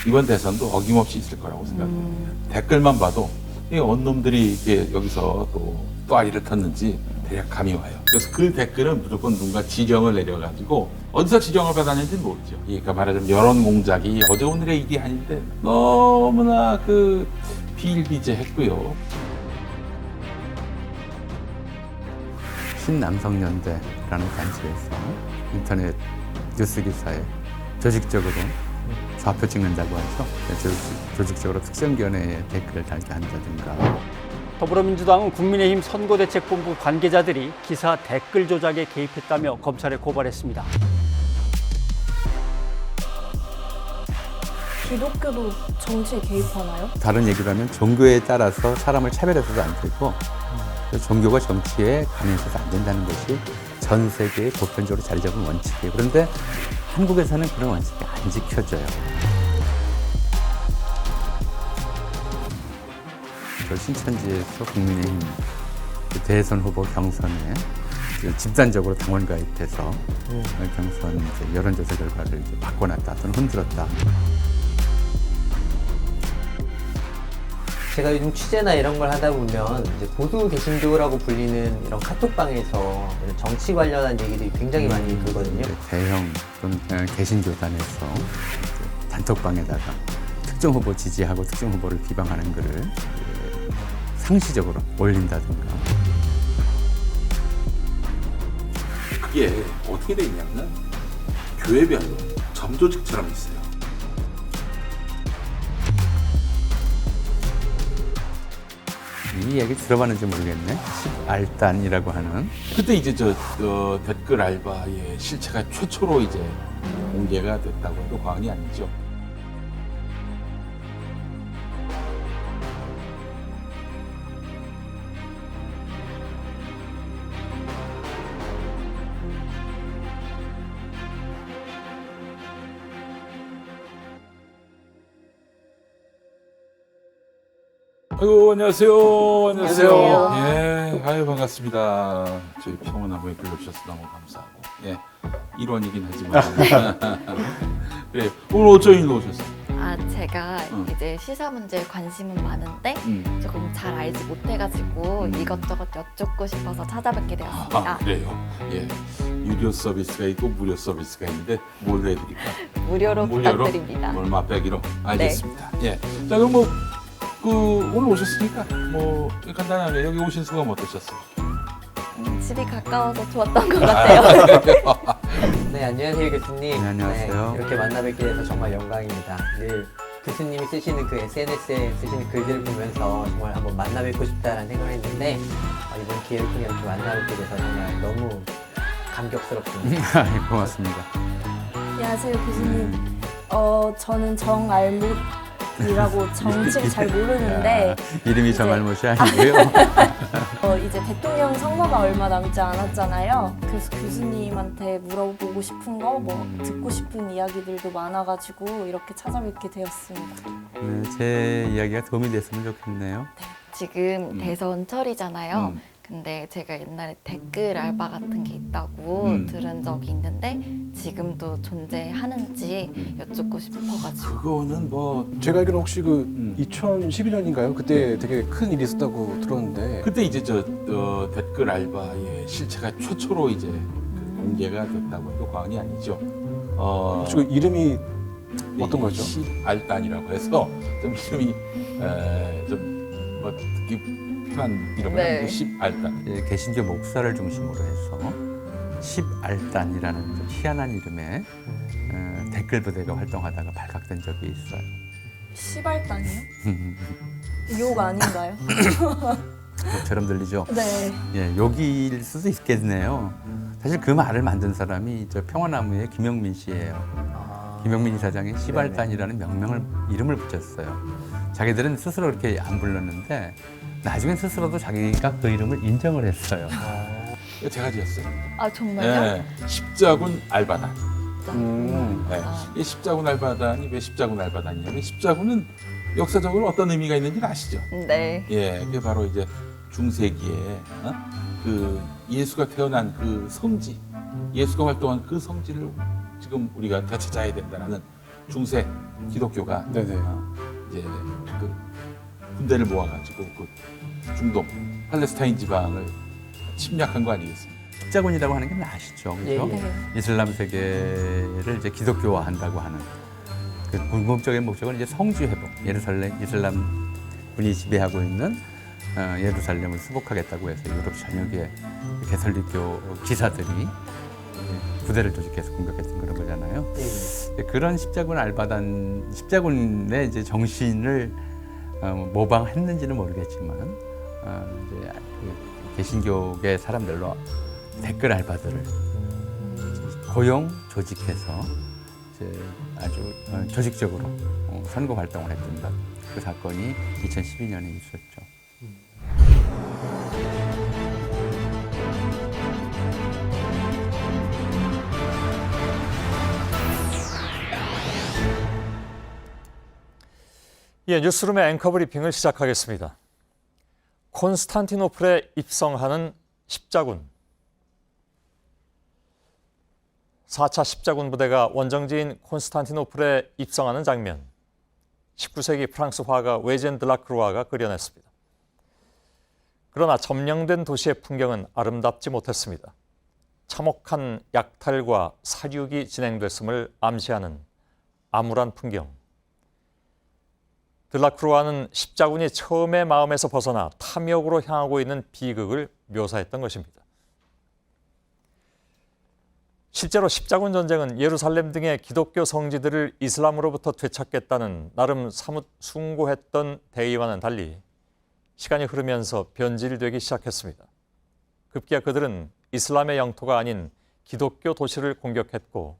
이번 대선도 어김없이 있을 거라고 생각합니다. 댓글만 봐도 이 언놈들이 이게 여기서 또 아리를 텄는지 대략 감이 와요. 그래서 그 댓글은 무조건 누군가 지령을 내려가지고 어디서 지령을 받았는지 모르죠. 그러니까 말하자면 여론 공작이 어제 오늘의 일이 아닌데 너무나 그 비일비재했고요. 신남성연대라는 단체에서 인터넷 뉴스 기사에 조직적으로 좌표 찍는다고 하죠. 조직적으로 특정 견해에 댓글을 달게 한다든가. 더불어민주당은 국민의힘 선거대책본부 관계자들이 기사 댓글 조작에 개입했다며 검찰에 고발했습니다. 기독교도 정치에 개입하나요? 다른 얘기로 하면 종교에 따라서 사람을 차별해서도 안 되고 종교가 정치에 관여해서도 안 된다는 것이 전 세계에 보편적으로 자리 잡은 원칙이에요. 그런데 한국에서는 그런 원칙이 안 지켜져요. 저 신천지에서 국민의힘 대선 후보 경선에 집단적으로 당원 가입해서 경선 여론조사 결과를 바꿔놨다 또는 흔들었다. 제가 요즘 취재나 이런 걸 하다 보면 이제 보수 개신교라고 불리는 이런 카톡방에서 이런 정치 관련한 얘기들이 굉장히 많이 돌거든요. 대형 또는 개신교단에서 단톡방에다가 특정 후보 지지하고 특정 후보를 비방하는 글을 상시적으로 올린다든가. 그게 어떻게 돼 있냐면 교회별로 점조직처럼 있어요. 이 얘기 들어봤는지 모르겠네. 알단이라고 하는. 그때 이제 저 댓글 알바의 실체가 최초로 이제 공개가 됐다고 해도 과언이 아니죠. 아이고, 안녕하세요. 안녕하세요. 예, 아유, 반갑습니다. 저희 평온하게 불러주셔서 너무 감사하고. 예, 일원이긴 하지만. 그래, 오늘 어쩐 일로 오셨어요? 아, 제가 이제 시사 문제에 관심은 많은데 조금 잘 알지 못해가지고 이것저것 여쭙고 싶어서 찾아뵙게 되었습니다. 아, 그래요? 예. 유료 서비스가 있고 무료 서비스가 있는데 뭘로 해드릴까? 무료로 무료로? 부탁드립니다. 얼마 빼기로? 알겠습니다. 예. 자, 그럼 오늘 오셨으니까 간단하게 여기 오신 소감 어떠셨어요? 집이 가까워서 좋았던 것 같아요. 네, 안녕하세요 교수님. 네, 안녕하세요. 네, 이렇게 만나뵙게 돼서 정말 영광입니다. 늘 교수님이 쓰시는 그 SNS에 쓰시는 글들을 보면서 정말 한번 만나뵙고 싶다라는 생각을 했는데 이번 기회를 통해 이렇게 만나뵙게 돼서 정말 너무 감격스럽습니다. 고맙습니다. 안녕하세요, 교수님. 저는 정알못이라고 정치를 잘 모르는데 야, 이름이 이제- 정알못이 아니고요. 이제 대통령 선거가 얼마 남지 않았잖아요. 그래서 교수님한테 물어보고 싶은 거, 듣고 싶은 이야기들도 많아가지고 이렇게 찾아뵙게 되었습니다. 네, 제 이야기가 도움이 됐으면 좋겠네요. 지금 대선철이잖아요. 음. 근데 제가 옛날에 댓글 알바 같은 게 있다고 들은 적이 있는데 지금도 존재하는지 여쭙고 싶어가지고. 그거는 제가 알기로는 혹시 2012년인가요? 그때 되게 큰 일이 있었다고 들었는데 그때 이제 댓글 알바의 실체가 최초로 이제 공개가 됐다고 해도 과언이 아니죠. 혹시 그 이름이 어떤 거죠? 알단이라고 해서 좀 이름이 좀뭐 듣기 편한 이름은 네. 알단. 개신교 목사를 중심으로 해서 10알단이라는 좀 희한한 이름의 댓글 부대가 활동하다가 발각된 적이 있어요. 시발단이요? 욕 아닌가요? 욕처럼 들리죠? 네. 예, 욕일 수도 있겠네요. 사실 그 말을 만든 사람이 저 평화나무의 김영민 씨예요. 김영민 이사장이 시발단이라는 이름을 붙였어요. 자기들은 스스로 그렇게 안 불렀는데 나중엔 스스로도 자기가 그 이름을 인정을 했어요. 이거 제가 지었어요. 아, 정말요? 네, 십자군 알바단. 네. 아. 이 십자군 알바단이 왜 십자군 알바단이냐면 십자군은 역사적으로 어떤 의미가 있는지 아시죠? 네. 예, 그게 바로 이제 중세기에 그 예수가 태어난 그 성지, 예수가 활동한 그 성지를 지금 우리가 되찾아야 된다는 중세 기독교가 네네. 이제 그 군대를 모아가지고 그 중동 팔레스타인 지방을 침략한 거 아니겠습니까? 십자군이라고 하는 게 아시죠? 그렇죠? 예, 네. 이슬람 세계를 이제 기독교화한다고 하는 그 궁극적인 목적은 이제 성지 회복, 예루살렘 이슬람 군이 지배하고 있는 예루살렘을 수복하겠다고 해서 유럽 전역의 개설리교 기사들이 부대를 조직해서 공격했던 그런 거잖아요. 예. 그런 십자군의 이제 정신을 모방했는지는 모르겠지만 이제 그 개신교계 사람들로 댓글 알바들을 고용 조직해서 이제 아주 조직적으로 선거 활동을 했던 것. 그 사건이 2012년에 있었죠. 예, 뉴스룸의 앵커 브리핑을 시작하겠습니다. 콘스탄티노플에 입성하는 십자군. 4차 십자군 부대가 원정지인 콘스탄티노플에 입성하는 장면. 19세기 프랑스 화가 외젠 드라크루아가 그려냈습니다. 그러나 점령된 도시의 풍경은 아름답지 못했습니다. 참혹한 약탈과 사륙이 진행됐음을 암시하는 암울한 풍경. 드라크루아는 십자군이 처음의 마음에서 벗어나 탐욕으로 향하고 있는 비극을 묘사했던 것입니다. 실제로 십자군 전쟁은 예루살렘 등의 기독교 성지들을 이슬람으로부터 되찾겠다는 나름 사뭇 숭고했던 대의와는 달리 시간이 흐르면서 변질되기 시작했습니다. 급기야 그들은 이슬람의 영토가 아닌 기독교 도시를 공격했고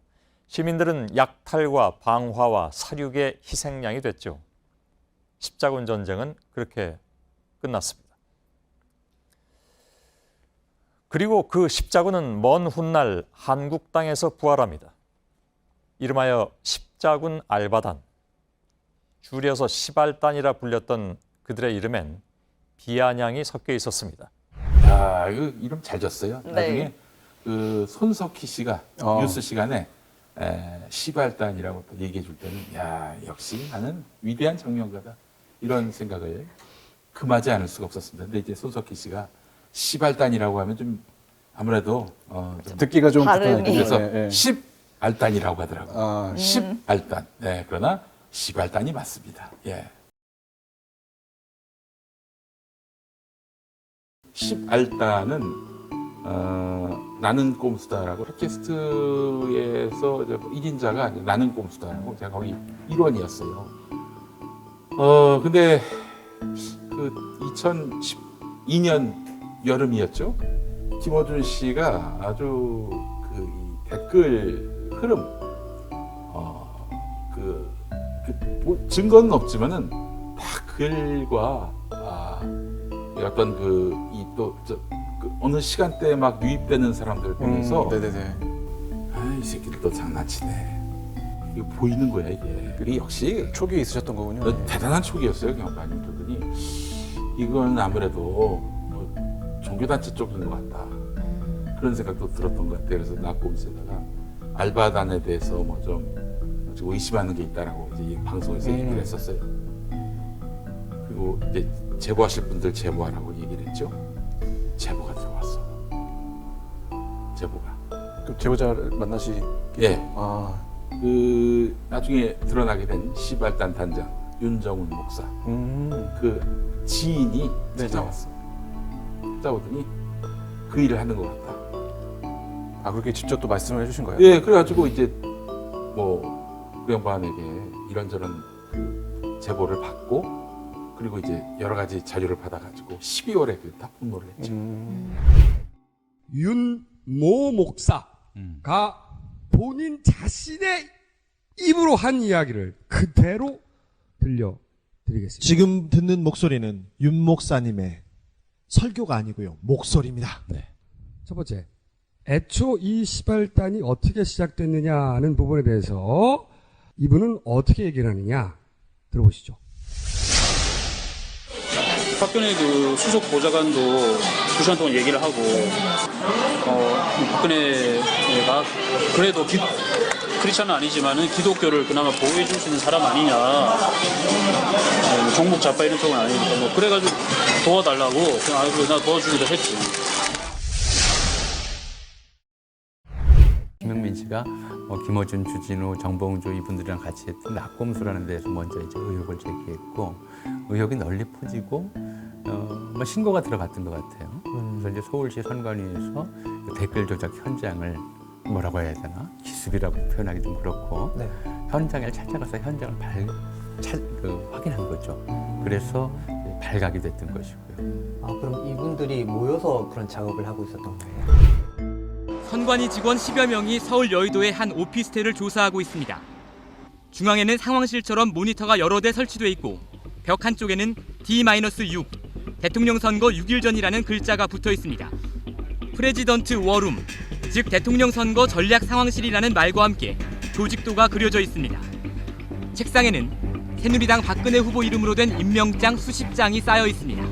시민들은 약탈과 방화와 사륙의 희생양이 됐죠. 십자군 전쟁은 그렇게 끝났습니다. 그리고 그 십자군은 먼 훗날 한국 땅에서 부활합니다. 이름하여 십자군 알바단, 줄여서 시발단이라 불렸던 그들의 이름엔 비아냥이 섞여 있었습니다. 야, 이거 이름 잘 졌어요. 네. 나중에 그 손석희 씨가 뉴스 시간에 시발단이라고 또 얘기해 줄 때는 야, 역시 나는 위대한 정명가다. 이런 생각을 금하지 않을 수가 없었습니다. 근데 이제 손석희 씨가 시발단이라고 하면 좀 아무래도 좀 듣기가 좀 발음이. 그래서 네, 네. 10알단이라고 하더라고요. 아, 10알단. 네, 그러나 시발단이 맞습니다. 예. 10알단은 나는 꼼수다라고 팟캐스트에서 1인자가 나는 꼼수다라고 제가 거기 일원이었어요. 근데 그 2012년 여름이었죠. 김어준 씨가 아주 그 댓글 흐름, 뭐 증거는 없지만은 다 글과 어떤 어느 시간대에 막 유입되는 사람들 보면서 네네네. 이 새끼들 또 장난치네. 이거 보이는 거야 이게. 그게 역시 촉이 있으셨던 거군요. 대단한 촉이었어요 경관님 보더니 이건 아무래도 뭐 종교단체 쪽인 것 같다. 그런 생각도 들었던 것 같아요. 그래서 나꼼수에다가 알바단에 대해서 뭐 좀 의심하는 게 있다라고 이제 방송에서 얘기를 했었어요. 그리고 이제 제보하실 분들 제보하라고 얘기를 했죠. 제보가 들어왔어. 제보가. 그 제보자를 만나시. 예. 아, 나중에 드러나게 된 시발단 단장 윤정훈 목사. 그 지인이 네네. 찾아왔어. 찾아오더니 그 일을 하는 것 같다. 아 그렇게 직접 또 말씀을 해주신 거예요? 예, 그래가지고 이제 뭐 구영반에게 이런저런 그 제보를 받고 그리고 이제 여러 가지 자료를 받아가지고 12월에 그 탑본모를 했죠. 윤모 목사가 본인 자신의 입으로 한 이야기를 그대로 들려드리겠습니다. 지금 듣는 목소리는 윤 목사님의 설교가 아니고요. 목소리입니다. 첫 번째, 애초 이 시발단이 어떻게 시작됐느냐는 부분에 대해서 이분은 어떻게 얘기를 하느냐 들어보시죠. 박근혜 그 수석 보좌관도 2시간 동안 얘기를 하고 박근혜가 그래도 크리스천은 아니지만은 기독교를 그나마 보호해 줄 수 있는 사람 아니냐. 종북 좌파 이런 쪽은 아니니까 뭐 그래가지고 도와달라고 그냥 아이고 나 도와주기도 했지. 김영민 씨가 김어준, 주진우, 정봉주 이분들이랑 같이 했던 낙곰수라는 데서 먼저 이제 의혹을 제기했고 의혹이 널리 퍼지고 신고가 들어갔던 것 같아요. 그래서 이제 서울시 선관위에서 댓글 조작 현장을 뭐라고 해야 되나 기습이라고 표현하기 좀 그렇고 네. 현장을 찾아가서 현장을 확인한 거죠. 그래서 발각이 됐던 것이고요. 아, 그럼 이분들이 모여서 그런 작업을 하고 있었던 거예요? 선관위 직원 10여 명이 서울 여의도의 한 오피스텔을 조사하고 있습니다. 중앙에는 상황실처럼 모니터가 여러 대 설치돼 있고 벽 한쪽에는 D-6 대통령 선거 6일 전이라는 글자가 붙어 있습니다. 프레지던트 워룸, 즉 대통령 선거 전략 상황실이라는 말과 함께 조직도가 그려져 있습니다. 책상에는 새누리당 박근혜 후보 이름으로 된 임명장 수십 장이 쌓여 있습니다.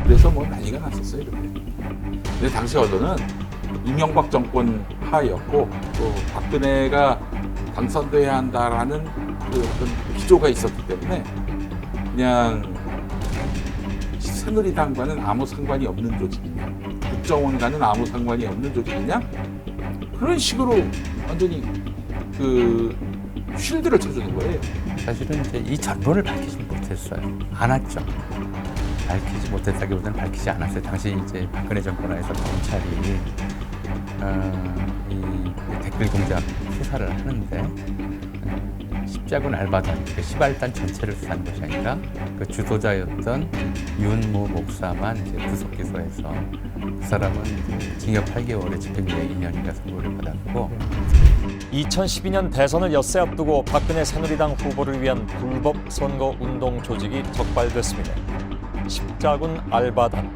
그래서 뭐 난리가 났었어요. 이렇게. 근데 당시 언론은 이명박 정권 하였고 또 박근혜가 당선돼야 한다라는 그 어떤 기조가 있었기 때문에 그냥 새누리당과는 아무 상관이 없는 조직이냐, 국정원과는 아무 상관이 없는 조직이냐, 그런 식으로 완전히 그 쉴드를 쳐주는 거예요. 사실은 이제 이 전본을 밝히지 못했어요. 않았죠. 밝히지 못했다기보다는 밝히지 않았어요. 당시 이제 박근혜 정권 하에서 검찰이 이 댓글 공작 수사를 하는데 십자군 알바단, 그 시발단 전체를 수사한 것이 아니라 그 주도자였던 윤모 목사만 이제 구속 기소해서 그 사람은 이제 징역 8개월에 집행유예 2년인가 선고를 받았고 2012년 대선을 엿새 앞두고 박근혜 새누리당 후보를 위한 불법 선거 운동 조직이 적발됐습니다. 십자군 알바단,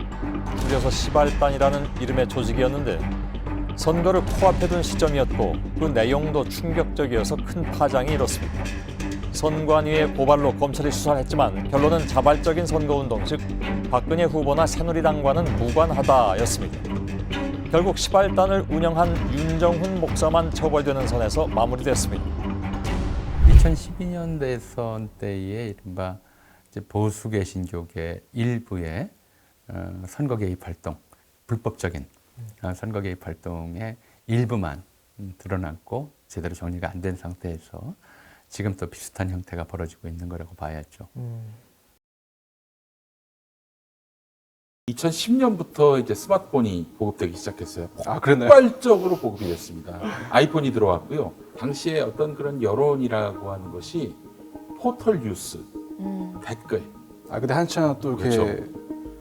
줄여서 시발단이라는 이름의 조직이었는데 선거를 코앞에 둔 시점이었고 그 내용도 충격적이어서 큰 파장이 일었습니다. 선관위의 고발로 검찰이 수사를 했지만 결론은 자발적인 선거운동, 즉 박근혜 후보나 새누리당과는 무관하다였습니다. 결국 시발단을 운영한 윤정훈 목사만 처벌되는 선에서 마무리됐습니다. 2012년 대선 때에 이른바 이제 보수 개신교계 일부의 선거 개입 활동, 불법적인 선거 개입 활동의 일부만 드러났고 제대로 정리가 안 된 상태에서 지금 또 비슷한 형태가 벌어지고 있는 거라고 봐야죠. 2010년부터 이제 스마트폰이 보급되기 시작했어요. 아, 그랬나요? 폭발적으로 보급이 됐습니다. 아이폰이 들어왔고요. 당시에 어떤 그런 여론이라고 하는 것이 포털 뉴스, 댓글. 아, 근데 한참 또 이렇게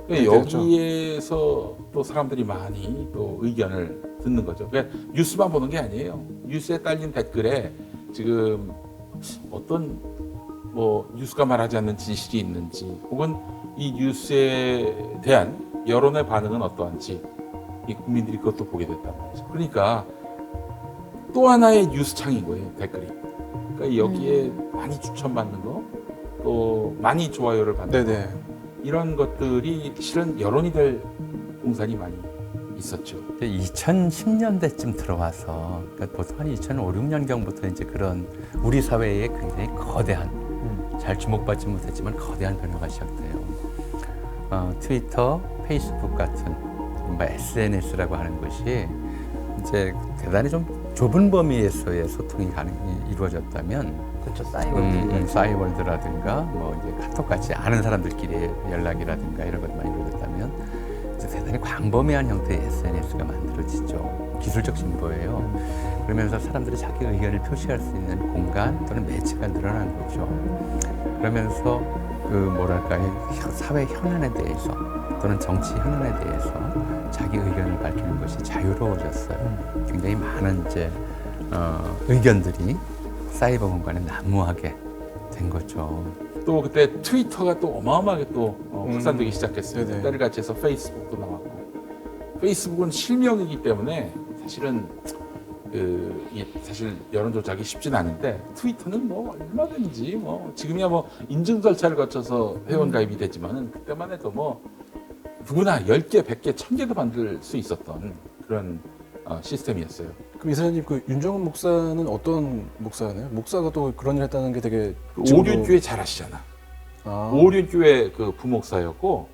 그렇죠. 여기에서 또 사람들이 많이 또 의견을 듣는 거죠. 그러니까 뉴스만 보는 게 아니에요. 뉴스에 딸린 댓글에 지금 어떤 뭐 뉴스가 말하지 않는 진실이 있는지 혹은 이 뉴스에 대한 여론의 반응은 어떠한지 이 국민들이 그것도 보게 됐단 말이죠. 그러니까 또 하나의 뉴스창인 거예요, 댓글이. 그러니까 여기에 많이 추천받는 거, 또 많이 좋아요를 받는 네네. 거, 이런 것들이 실은 여론이 될 공산이 많이 있었죠. 2010년대쯤 들어와서 그러니까 보통 한 2005, 6년경부터 이제 그런 우리 사회에 굉장히 거대한 잘 주목받지 못했지만 거대한 변화가 시작돼요. 트위터, 페이스북 같은 SNS라고 하는 것이 이제 대단히 좀 좁은 범위에서의 소통이 이루어졌다면, 그렇죠. 싸이월드. 싸이월드라든가 뭐 이제 카톡 같이 아는 사람들끼리의 연락이라든가 이런 것만 이루어졌다면 이제 대단히 광범위한 형태의 SNS가 만들어지죠. 기술적 진보예요. 그러면서 사람들이 자기 의견을 표시할 수 있는 공간 또는 매체가 늘어난 거죠. 그러면서 그 뭐랄까 사회 현안에 대해서 또는 정치 현안에 대해서 자기 의견을 밝히는 것이 자유로워졌어요. 굉장히 많은 이제 의견들이 사이버 공간에 난무하게 된 거죠. 또 그때 트위터가 또 어마어마하게 또 확산되기 시작했어요. 네네. 때를 같이 해서 페이스북도 나왔고, 페이스북은 실명이기 때문에 사실은 이게 사실 여론 조작이 쉽진 않은데 트위터는 뭐 얼마든지 뭐 지금이야 뭐 인증 절차를 거쳐서 회원 가입이 되지만은 그때만 해도 뭐 누구나 10개, 100개, 1000개도 만들 수 있었던 그런 시스템이었어요. 그럼 이사장님 그 윤정은 목사는 어떤 목사나요? 목사가 또 그런 일 했다는 게 되게 오륜교회 잘 아시잖아. 오륜교회 그 부목사였고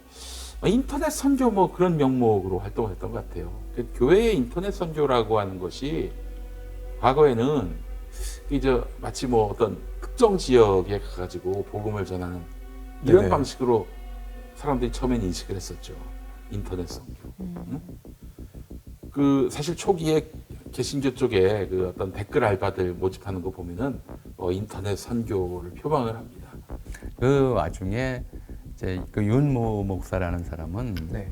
인터넷 선교 뭐 그런 명목으로 활동했던 것 같아요. 교회의 인터넷 선교라고 하는 것이 과거에는 이제 마치 뭐 어떤 특정 지역에 가가지고 복음을 전하는 이런 네네. 방식으로 사람들이 처음엔 인식을 했었죠. 인터넷 선교. 응? 그 사실 초기에 개신교 쪽에 그 어떤 댓글 알바들 모집하는 거 보면은 인터넷 선교를 표방을 합니다. 그 와중에 이제 그 윤모 목사라는 사람은 네.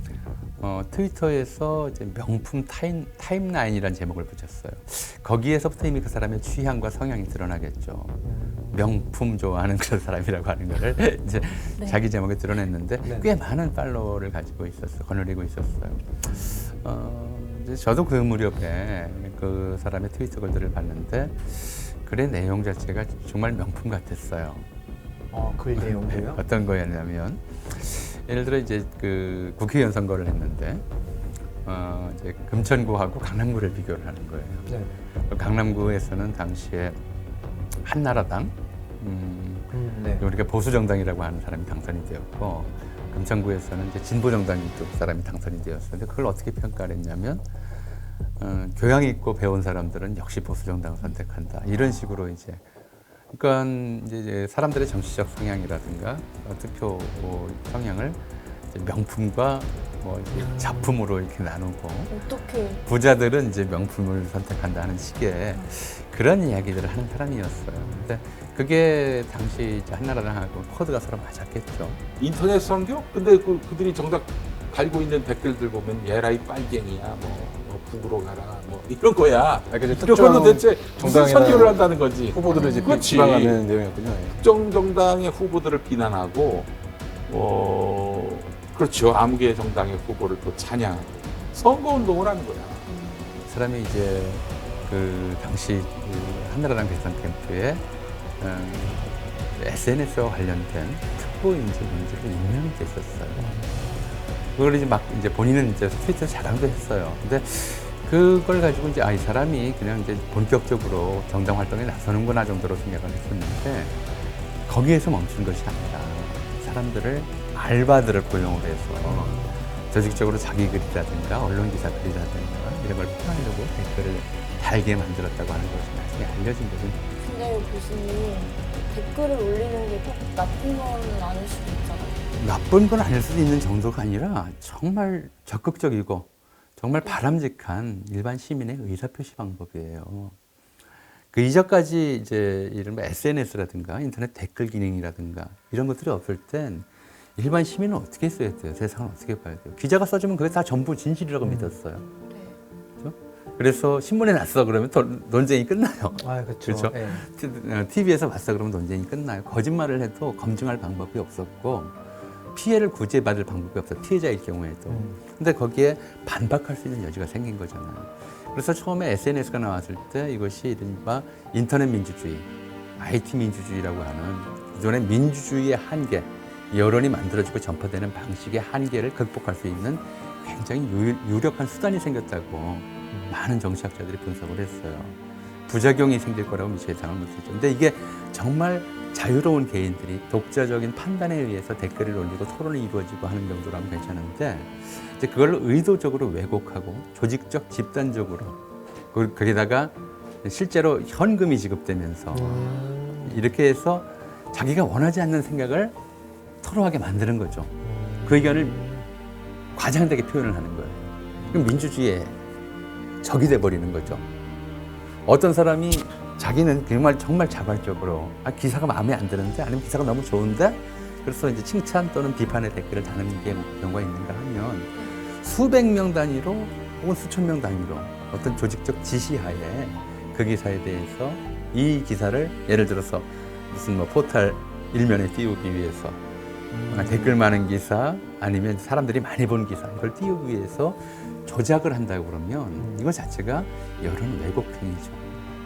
트위터에서 이제 명품 타임라인이라는 제목을 붙였어요. 거기에서부터 이미 그 사람의 취향과 성향이 드러나겠죠. 명품 좋아하는 그런 사람이라고 하는 거를 이제 네. 자기 제목에 드러냈는데 네. 꽤 많은 팔로워를 가지고 있었어요. 거느리고 있었어요. 이제 저도 그 무렵에 그 사람의 트위터 글들을 봤는데 글의 내용 자체가 정말 명품 같았어요. 글 내용도요? 어떤 거였냐면 예를 들어 이제 그 국회의원 선거를 했는데 이제 금천구하고 강남구를 비교를 하는 거예요. 네. 강남구에서는 당시에 한나라당 네. 우리가 보수 정당이라고 하는 사람이 당선이 되었고 금천구에서는 이제 진보 정당 쪽 사람이 당선이 되었었는데 그걸 어떻게 평가를 했냐면 교양 있고 배운 사람들은 역시 보수 정당을 선택한다 이런 식으로 이제 그러니까 이제 사람들의 정치적 성향이라든가 투표 성향을 이제 명품과 뭐 이제 작품으로 이렇게 나누고 어떻게 부자들은 이제 명품을 선택한다 하는 식의 그런 이야기들을 하는 사람이었어요. 근데 그게 당시 이제 한나라당하고 코드가 서로 맞았겠죠. 인터넷 선교? 근데 그들이 정작 달고 있는 댓글들 보면 얘라이 빨갱이야, 뭐 북으로 가라, 뭐 이런 거야. 이제 이런 거는 대체 무슨 정당이나 선교를 한다는 거지. 후보들을 이제 그렇지. 비방하는 내용이었군요. 예. 특정 정당의 후보들을 비난하고, 그렇죠. 아무개 정당의 후보를 또 찬양하고 선거 운동을 하는 거야. 사람이 이제 그 당시 그 한나라당 대선 캠프에 SNS와 관련된 특보인지 문제로 임명이 됐었어요. 그걸 이제 막 이제 본인은 이제 트위터 자랑도 했어요. 근데 그걸 가지고 이제 이 사람이 그냥 이제 본격적으로 정당 활동에 나서는구나 정도로 생각을 했었는데 거기에서 멈춘 것이 아니라 사람들을 알바들을 고용을 해서 조직적으로 자기 글이라든가 언론 기사 글이라든가 이런 걸 표현하려고 댓글을 달게 만들었다고 하는 것이 나중에 알려진 거죠. 근데 교수님 댓글을 올리는 게 꼭 나쁜 건 아닐 수도 있잖아요. 나쁜 건 아닐 수도 있는 정도가 아니라 정말 적극적이고 정말 바람직한 일반 시민의 의사표시 방법이에요. 그 이전까지 이제 이른바 SNS라든가 인터넷 댓글 기능이라든가 이런 것들이 없을 땐 일반 시민은 어떻게 써야 돼요? 세상을 어떻게 봐야 돼요? 기자가 써주면 그게 다 전부 진실이라고 믿었어요. 그렇죠? 그래서 신문에 났어 그러면 논쟁이 끝나요. 그렇죠. TV에서 봤어 그러면 논쟁이 끝나요. 거짓말을 해도 검증할 방법이 없었고 피해를 구제받을 방법이 없어 피해자일 경우에도. 근데 거기에 반박할 수 있는 여지가 생긴 거잖아요. 그래서 처음에 SNS가 나왔을 때 이것이 이른바 인터넷 민주주의, IT 민주주의라고 하는 기존의 민주주의의 한계, 여론이 만들어지고 전파되는 방식의 한계를 극복할 수 있는 굉장히 유력한 수단이 생겼다고 많은 정치학자들이 분석을 했어요. 부작용이 생길 거라고 미처 예상을 못했죠. 근데 이게 정말 자유로운 개인들이 독자적인 판단에 의해서 댓글을 올리고 토론이 이루어지고 하는 정도라면 괜찮은데 이제 그걸 의도적으로 왜곡하고 조직적 집단적으로 거기다가 실제로 현금이 지급되면서 이렇게 해서 자기가 원하지 않는 생각을 토로하게 만드는 거죠. 그 의견을 과장되게 표현을 하는 거예요. 그럼 민주주의의 적이 돼버리는 거죠. 어떤 사람이 자기는 정말 자발적으로 기사가 마음에 안 드는데 아니면 기사가 너무 좋은데 그래서 이제 칭찬 또는 비판의 댓글을 다는 경우가 있는가 하면 수백 명 단위로 혹은 수천 명 단위로 어떤 조직적 지시하에 그 기사에 대해서 이 기사를 예를 들어서 무슨 뭐 포털 일면에 띄우기 위해서 댓글 많은 기사 아니면 사람들이 많이 본 기사 이걸 띄우기 위해서 조작을 한다고 그러면 이거 자체가 여론 왜곡행위죠.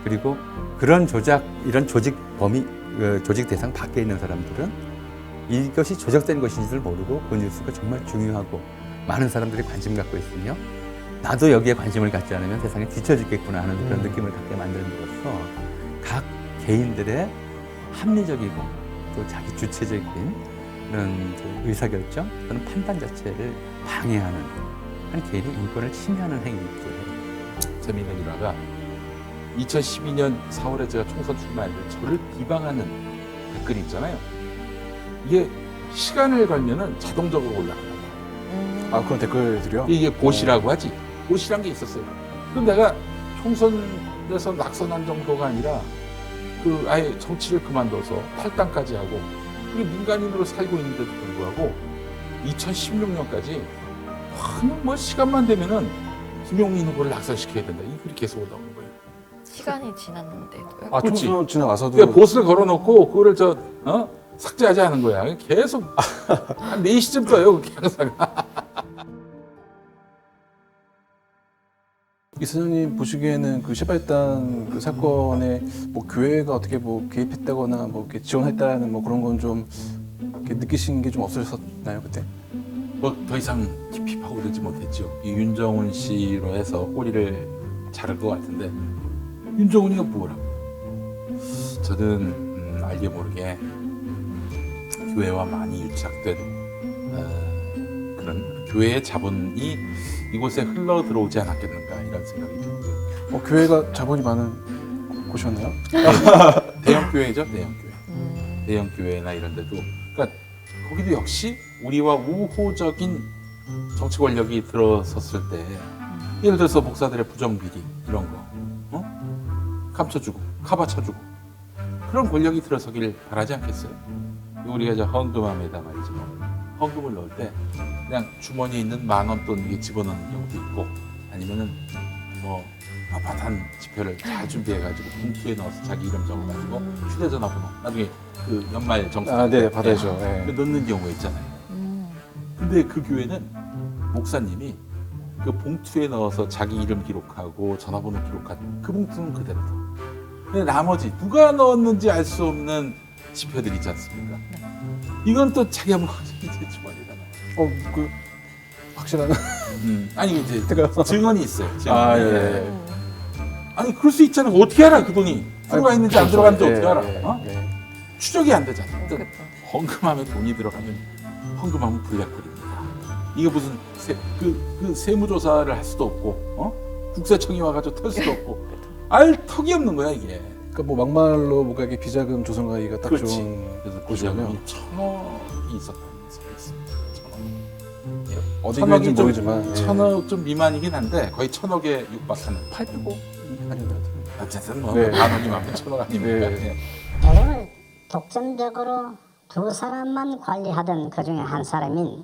그리고 그런 이런 조직 대상 밖에 있는 사람들은 이것이 조작된 것인지를 모르고 그 뉴스가 정말 중요하고 많은 사람들이 관심 갖고 있으며 나도 여기에 관심을 갖지 않으면 세상에 뒤처지겠구나 하는 그런 느낌을 갖게 만드는으로써 각 개인들의 합리적이고 또 자기 주체적인 그런 의사결정 또는 판단 자체를 방해하는 한 개인의 인권을 침해하는 행위이기도 해요. 재미있는 일화가 2012년 4월에 제가 총선 출마했는데 저를 비방하는 댓글이 있잖아요. 이게 시간을 걸면은 자동적으로 올라가요. 아, 그런 댓글들이요? 이게 보시라고 하지. 보시란 게 있었어요. 그럼 내가 총선에서 낙선한 정도가 아니라 그 아예 정치를 그만둬서 탈당까지 하고 우리 민간인으로 살고 있는데도 불구하고 2016년까지 뭐 시간만 되면은 김용민 후보를 낙선시켜야 된다. 이 글이 계속 올라오는 거예요. 시간이 지났는데도요. 아, 그렇지. 총선 지나가서도. 그러니까 보스를 걸어놓고 그거를 삭제하지 않은 거야. 계속 한 4시쯤 떠요. 그렇게 항상. 이사장님 보시기에는 그 시발단 그 사건에 뭐 교회가 어떻게 뭐 개입했다거나 뭐 이렇게 지원했다는 뭐 그런 건 좀 느끼신 게 좀 없으셨나요 그때? 뭐 더 이상 깊이 파고들지 못했죠. 이 윤정훈 씨로 해서 꼬리를 자를 것 같은데 윤정훈이가 뭐라고? 저는 알게 모르게 교회와 많이 유착된 그런 교회의 자본이 이곳에 흘러 들어오지 않았겠는가 이런 생각이 듭니다. 교회가 자본이 많은 곳이었나요? 대형 교회죠, 대형 교회. 대형 교회나 이런 데도 그러니까 거기도 역시 우리와 우호적인 정치 권력이 들어섰을 때 예를 들어서 목사들의 부정비리 이런 거 감춰주고 카바쳐주고 그런 권력이 들어서길 바라지 않겠어요? 우리가 저 헌금함에다 말이죠. 헌금을 넣을 때 그냥 주머니에 있는 10,000원 돈 이게 집어넣는 경우도 있고 아니면은 뭐 아파트 지표를 잘 준비해가지고 봉투에 넣어서 자기 이름 적어가지고 휴대전화 번호 나중에 그 연말 정산 네, 받아야죠. 네. 넣는 경우가 있잖아요. 근데 그 교회는 목사님이 그 봉투에 넣어서 자기 이름 기록하고 전화번호 기록한 그 봉투는 그대로 둬. 근데 나머지 누가 넣었는지 알 수 없는 지표들 있지 않습니까? 이건 또 자기가 뭐 이제 주머니에다 넣어. 그 확실한. 아니 이제 증언이 있어요. 증언이. 아, 예. 아니 그럴 수 있잖아. 어떻게 알아 그분이 들어가 있는지 안 들어갔는지 어떻게 알아? 예. 추적이 안 되잖아. 헌금함에 돈이 들어가면 헌금함은 블랙홀입니다. 이게 무슨 세무조사를 할 수도 없고, 국세청이 와가지고 털 수도 없고, 알 턱이 없는 거야 이게. 그러니까 뭐 막말로 뭔가 이게 비자금 조성하기가 딱 그렇지. 좋은. 그래서 비자금이 1,000억이 있었다는 게 있습니다. 1,000억. 예. 어디 1,000억이 교회인지 좀 모르지만 1,000억 좀 미만이긴 한데 거의 1,000억에 육박하는 800억 아닌가요? 어쨌든 뭐 네. 10,000원이면 1,000억 아닙니까? 네. 대본을 독점적으로 두 사람만 관리하던 그 중에 한 사람인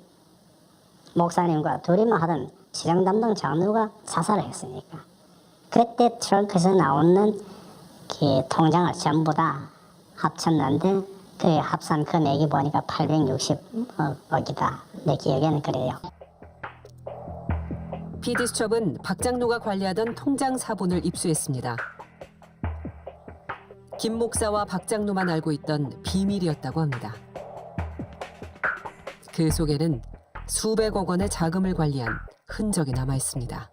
목사님과 둘이만 하던 지령 담당 장로가 자살을 했으니까 그때 트렁크에서 나오는 그 통장을 전부 다 합쳤는데 그 합산 금액이 보니까 860억이다. 내 기억에는 그래요. PD수첩은 박 장로가 관리하던 통장 사본을 입수했습니다. 김 목사와 박 장로만 알고 있던 비밀이었다고 합니다. 그 속에는 수백억 원의 자금을 관리한 흔적이 남아 있습니다.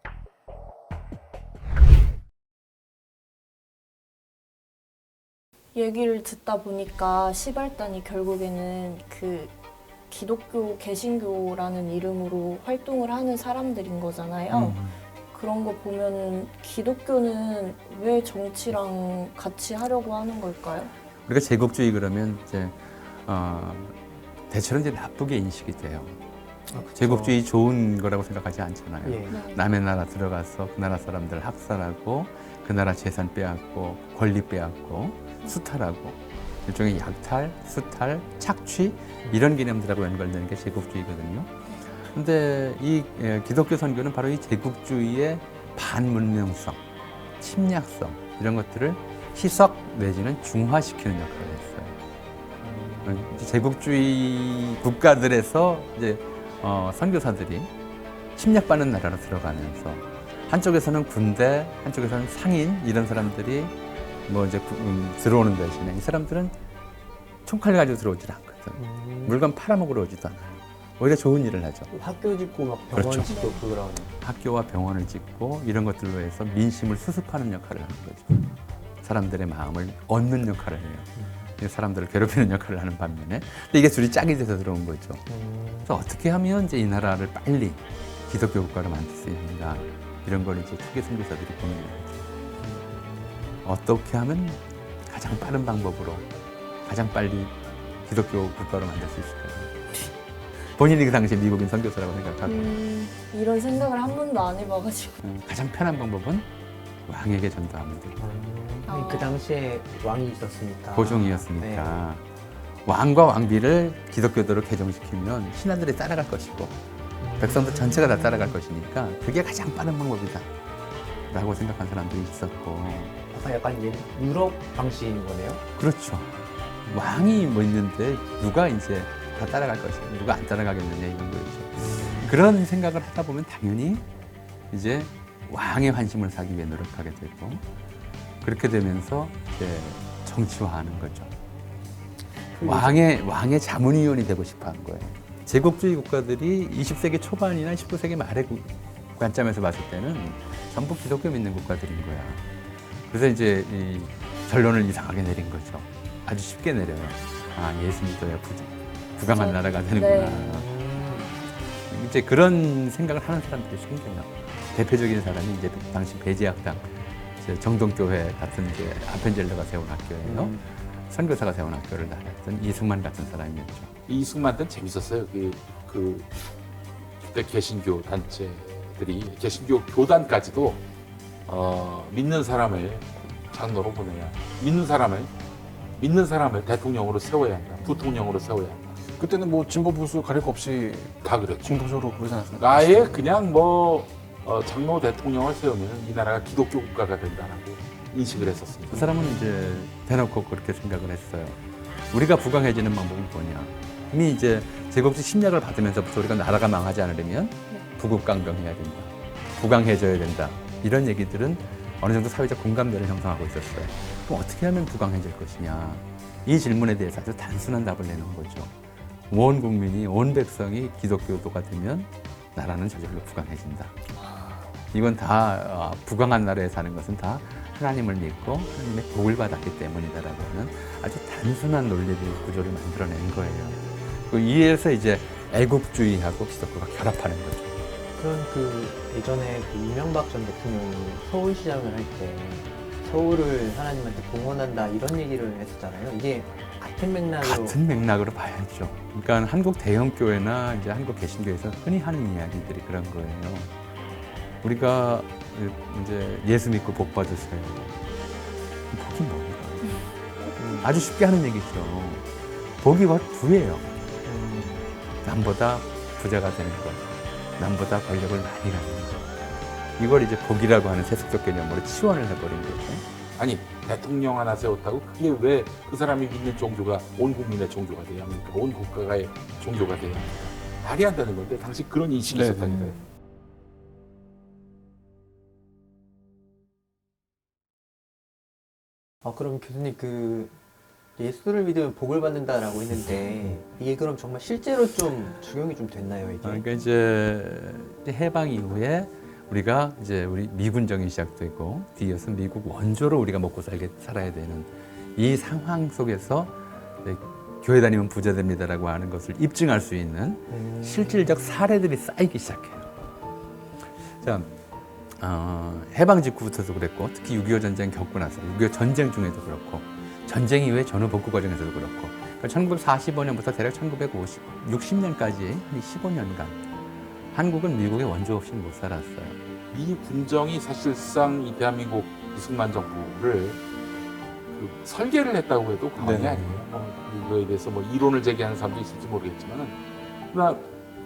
얘기를 듣다 보니까 시발단이 결국에는 그 기독교 개신교라는 이름으로 활동을 하는 사람들인 거잖아요. 그런 거 보면은 기독교는 왜 정치랑 같이 하려고 하는 걸까요? 우리가 제국주의 그러면 이제 대체로 이제 나쁘게 인식이 돼요. 제국주의 좋은 거라고 생각하지 않잖아요. 예. 남의 나라 들어가서 그 나라 사람들 학살하고 그 나라 재산 빼앗고 권리 빼앗고 수탈하고 일종의 약탈, 수탈, 착취 이런 개념들하고 연관되는 게 제국주의거든요. 근데 이 기독교 선교는 바로 이 제국주의의 반문명성, 침략성 이런 것들을 희석 내지는 중화시키는 역할을 했어요. 제국주의 국가들에서 이제 선교사들이 침략받는 나라로 들어가면서 한쪽에서는 군대, 한쪽에서는 상인 이런 사람들이 뭐 이제 들어오는 대신에 이 사람들은 총칼 가지고 들어오질 않거든. 물건 팔아먹으러 오지도 않아요. 오히려 좋은 일을 하죠. 학교 짓고 막 병원 그렇죠. 짓고 그런. 학교와 병원을 짓고 이런 것들로 해서 민심을 수습하는 역할을 하는 거죠. 사람들의 마음을 얻는 역할을 해요. 사람들을 괴롭히는 역할을 하는 반면에 근데 이게 둘이 짝이 돼서 들어온 거죠. 그래서 어떻게 하면 이제 이 나라를 빨리 기독교 국가로 만들 수 있는가 이런 걸 이제 초기 선교사들이 고민을 하죠. 어떻게 하면 가장 빠른 방법으로 가장 빨리 기독교 국가로 만들 수 있을까요? 본인이 그 당시에 미국인 선교사라고 생각하고 이런 생각을 한 번도 안 해봐가지고. 가장 편한 방법은 왕에게 전도하면 돼요. 그 당시에 왕이 있었으니까. 고종이었으니까 왕과 왕비를 기독교도로 개종시키면 신하들이 따라갈 것이고 백성들 전체가 다 따라갈 것이니까 그게 가장 빠른 방법이다 라고 생각한 사람들이 있었고 약간 이제 유럽 방식인 거네요? 그렇죠. 왕이 뭐 있는데 누가 이제 다 따라갈 것이냐 누가 안 따라가겠느냐 이런 거죠. 그런 생각을 하다 보면 당연히 이제 왕의 환심을 사기 위해 노력하게 되고 그렇게 되면서 이제 정치화하는 거죠. 왕의 자문위원이 되고 싶어한 거예요. 제국주의 국가들이 20세기 초반이나 19세기 말의 관점에서 봤을 때는 전부 기독교 믿는 국가들인 거야. 그래서 이제 이 결론을 이상하게 내린 거죠. 아주 쉽게 내려요. 아, 예수 믿어야 부강한 나라가 되는구나. 이제 그런 생각을 하는 사람들이 생겨요. 대표적인 사람이 이제 당시 배제학당 정동교회 같은 이제 아펜젤러가 세운 학교예요. 선교사가 세운 학교를 나갔던 이승만 같은 사람이었죠. 이승만 때는 재밌었어요. 그때 개신교 단체들이 개신교 교단까지도 믿는 사람을 장로로 보내야 믿는 사람을 대통령으로 세워야 한다. 부통령으로 세워야 한다. 그때는 뭐 진보 보수 가릴 거 없이 다 그랬죠. 공통적으로 그러지 않았습니까? 아예 그냥 장로 대통령을 세우면 이 나라가 기독교 국가가 된다라고 인식을 했었습니다. 그 사람은 이제 대놓고 그렇게 생각을 했어요. 우리가 부강해지는 방법은 뭐냐? 이미 이제 제국주의 침략을 받으면서부터 우리가 나라가 망하지 않으려면 부국강병해야 된다. 부강해져야 된다. 이런 얘기들은 어느 정도 사회적 공감대를 형성하고 있었어요. 그럼 어떻게 하면 부강해질 것이냐? 이 질문에 대해서 아주 단순한 답을 내놓은 거죠. 온 국민이, 온 백성이 기독교도가 되면 나라는 저절로 부강해진다. 이건 다 부강한 나라에 사는 것은 다 하나님을 믿고 하나님의 복을 받았기 때문이다라고 하는 아주 단순한 논리를 구조를 만들어낸 거예요. 이에서 이제 애국주의하고 기독교가 결합하는 거죠. 그런 예전에 이명박 전 대통령이 서울시장을 할 때 서울을 하나님한테 봉헌한다 이런 얘기를 했었잖아요. 이게 같은 맥락으로 봐야죠. 그러니까 한국 대형교회나 이제 한국 개신교에서 흔히 하는 이야기들이 그런 거예요. 우리가 이제 예수 믿고 복 받으세요. 복이 뭡니까? 아주 쉽게 하는 얘기죠. 복이 두예요. 남보다 부자가 되는 것, 남보다 권력을 많이 갖는 것. 이걸 이제 복이라고 하는 세속적 개념으로 치환을 해버린 거죠. 아니, 대통령 하나 세웠다고 그게 왜 그 사람이 믿는 종교가 온 국민의 종교가 돼야 합니까? 온 국가의 종교가 돼야 합니까? 말이 안 되는 건데 당시 그런 인식이 있었다니까요. 그럼 교수님 예수를 믿으면 복을 받는다라고 했는데 이게 그럼 정말 실제로 좀 적용이 좀 됐나요, 이게? 그러니까 이제 해방 이후에 우리가 이제 우리 미군정이 시작되고 뒤이어서 미국 원조로 우리가 먹고 살아야 되는 이 상황 속에서 교회 다니면 부자 됩니다라고 하는 것을 입증할 수 있는 실질적 사례들이 쌓이기 시작해요. 자, 해방 직후부터도 그랬고 특히 6.25 전쟁 겪고 나서 6.25 전쟁 중에도 그렇고 전쟁 이후에 전후 복구 과정에서도 그렇고 그러니까 1945년부터 대략 1960년까지 한 15년간 한국은 미국의 원조 없이는 못 살았어요. 미 군정이 사실상 이 대한민국 이승만 정부를 설계를 했다고 해도 과언이 아니에요. 이거에 대해서 이론을 제기하는 사람도 있을지 모르겠지만 그러나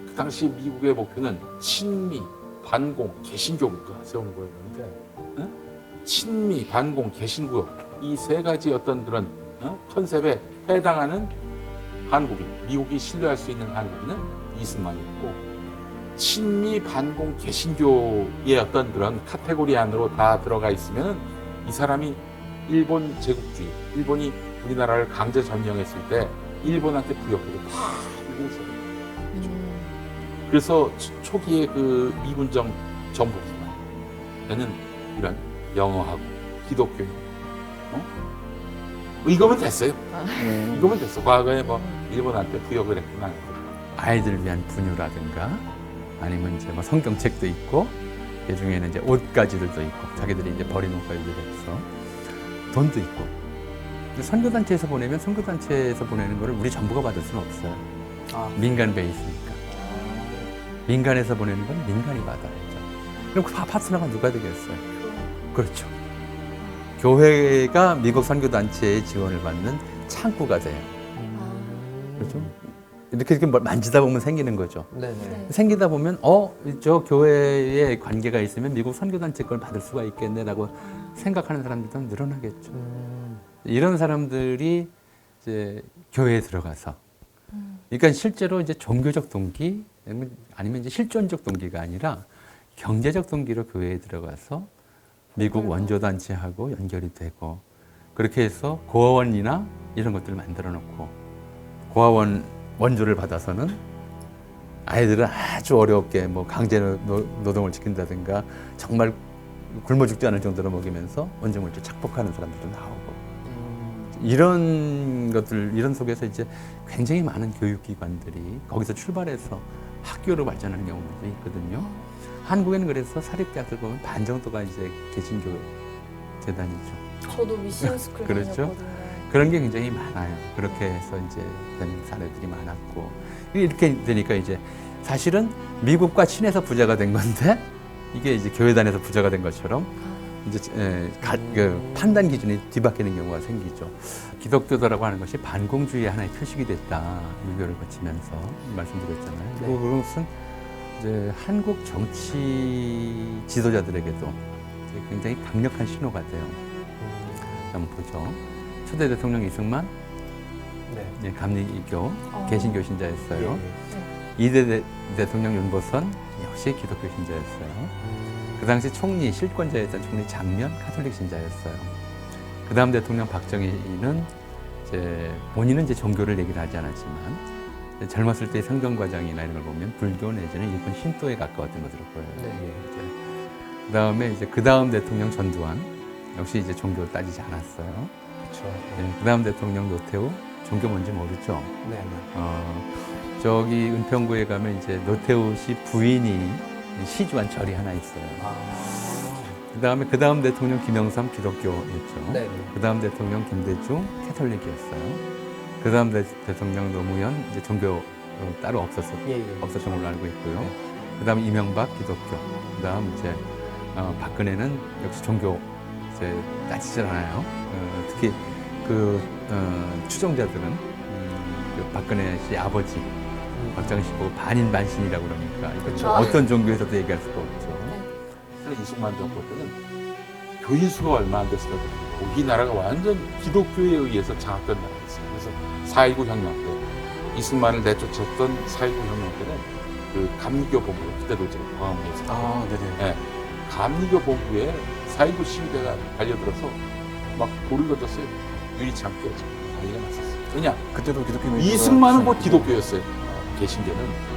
그 당시 미국의 목표는 친미, 반공, 개신교 국가 세우는 거였는데 친미, 반공, 개신교 이 세 가지 어떤 그런 컨셉에 해당하는 한국인, 미국이 신뢰할 수 있는 한국인은 이승만이었고 친미, 반공, 개신교의 어떤 그런 카테고리 안으로 다 들어가 있으면 이 사람이 일본 제국주의, 일본이 우리나라를 강제 점령했을 때 일본한테 부역되고 다 이거 있어요. 그래서 초기에 그 이군정 정복기는 이런 영어하고 기독교 이거면 됐어요. 이거면 됐어. 과거에 뭐 일본한테 부역을 했구나. 아이들을 위한 분유라든가 아니면 이제 뭐 성경책도 있고 그 중에는 이제 옷가지들도 있고 자기들이 이제 버린 옷가지를 해서 돈도 있고. 근데 선교단체에서 보내면 선교단체에서 보내는 거를 우리 정부가 받을 수는 없어요. 민간 베이스니까. 민간에서 보내는 건 민간이 받아야죠. 그럼 그 파트너가 누가 되겠어요? 그렇죠. 교회가 미국 선교단체의 지원을 받는 창구가 돼요. 그렇죠? 이렇게 만지다 보면 생기는 거죠. 네네. 생기다 보면 저 교회에 관계가 있으면 미국 선교단체 걸 받을 수가 있겠네라고 생각하는 사람들도 늘어나겠죠. 이런 사람들이 이제 교회에 들어가서, 그러니까 실제로 이제 종교적 동기 아니면 이제 실존적 동기가 아니라 경제적 동기로 교회에 들어가서 미국 원조단체하고 연결이 되고, 그렇게 해서 고아원이나 이런 것들을 만들어 놓고, 고아원 원조를 받아서는 아이들은 아주 어렵게 뭐 강제 노동을 시킨다든가 정말 굶어 죽지 않을 정도로 먹이면서 원정물질 착복하는 사람들도 나오고, 이런 것들, 이런 속에서 이제 굉장히 많은 교육기관들이 거기서 출발해서 학교로 발전하는 경우도 있거든요. 한국에는 그래서 사립대학들 보면 반 정도가 이제 개신교 재단이죠. 저도 미션 스쿨 그렇죠. 다녔거든요. 그런 게 굉장히 많아요. 그렇게 해서 이제 다니는 사례들이 많았고, 이렇게 되니까 이제 사실은 미국과 친해서 부자가 된 건데 이게 이제 교회단에서 부자가 된 것처럼 이제 그 판단 기준이 뒤바뀌는 경우가 생기죠. 기독교도라고 하는 것이 반공주의의 하나의 표식이 됐다. 유교를 거치면서 말씀드렸잖아요. 그리고 그것은 이제 한국 정치 지도자들에게도 굉장히 강력한 신호가 돼요. 한번 보죠. 초대 대통령 이승만, 감리교 개신교 신자였어요. 이대 대통령 윤보선 역시 기독교 신자였어요. 그 당시 총리 실권자였던 총리 장면 카톨릭 신자였어요. 그 다음 대통령 박정희는 이제 본인은 이제 종교를 얘기를 하지 않았지만 젊었을 때 성경 과정이나 이런 걸 보면 불교 내지는 일본 신도에 가까웠던 것으로 보여요. 그 다음에 이제 그 다음 대통령 전두환 역시 이제 종교를 따지지 않았어요. 그렇죠. 그 다음 대통령 노태우 종교 뭔지 모르죠. 네. 저기 은평구에 가면 이제 노태우 씨 부인이 시주한 절이 하나 있어요. 그다음에 그 다음 대통령 김영삼 기독교였죠. 네. 그 다음 대통령 김대중 캐톨릭이었어요. 그 다음 대통령 노무현 이제 종교 따로 없었던 걸로 알고 있고요. 그 다음 이명박 기독교. 그 다음 이제 박근혜는 역시 종교 이제 따지질 않아요. 특히 그 추종자들은 그 박근혜 씨 아버지 박정희 씨 보고 반인반신이라고 그러니까 이거 어떤 종교에서도 얘기할 수가 없죠. 이승만 정부 때는 교인 수가 얼마 안 됐을 때 우리나라가 완전 기독교에 의해서 장악된 나라였어요. 그래서 4.19 혁명 때 이승만을 내쫓았던 4.19 혁명 때는 그 감리교 본부, 그때도 이제 광화문에서 네, 감리교 본부에 4.19 시위대가 달려들어서 막 돌을 던졌어요. 유리창 깨지고 난리가 났었어요. 왜냐? 그때도 기독교 이승만은 곧 기독교였어요. 개신교는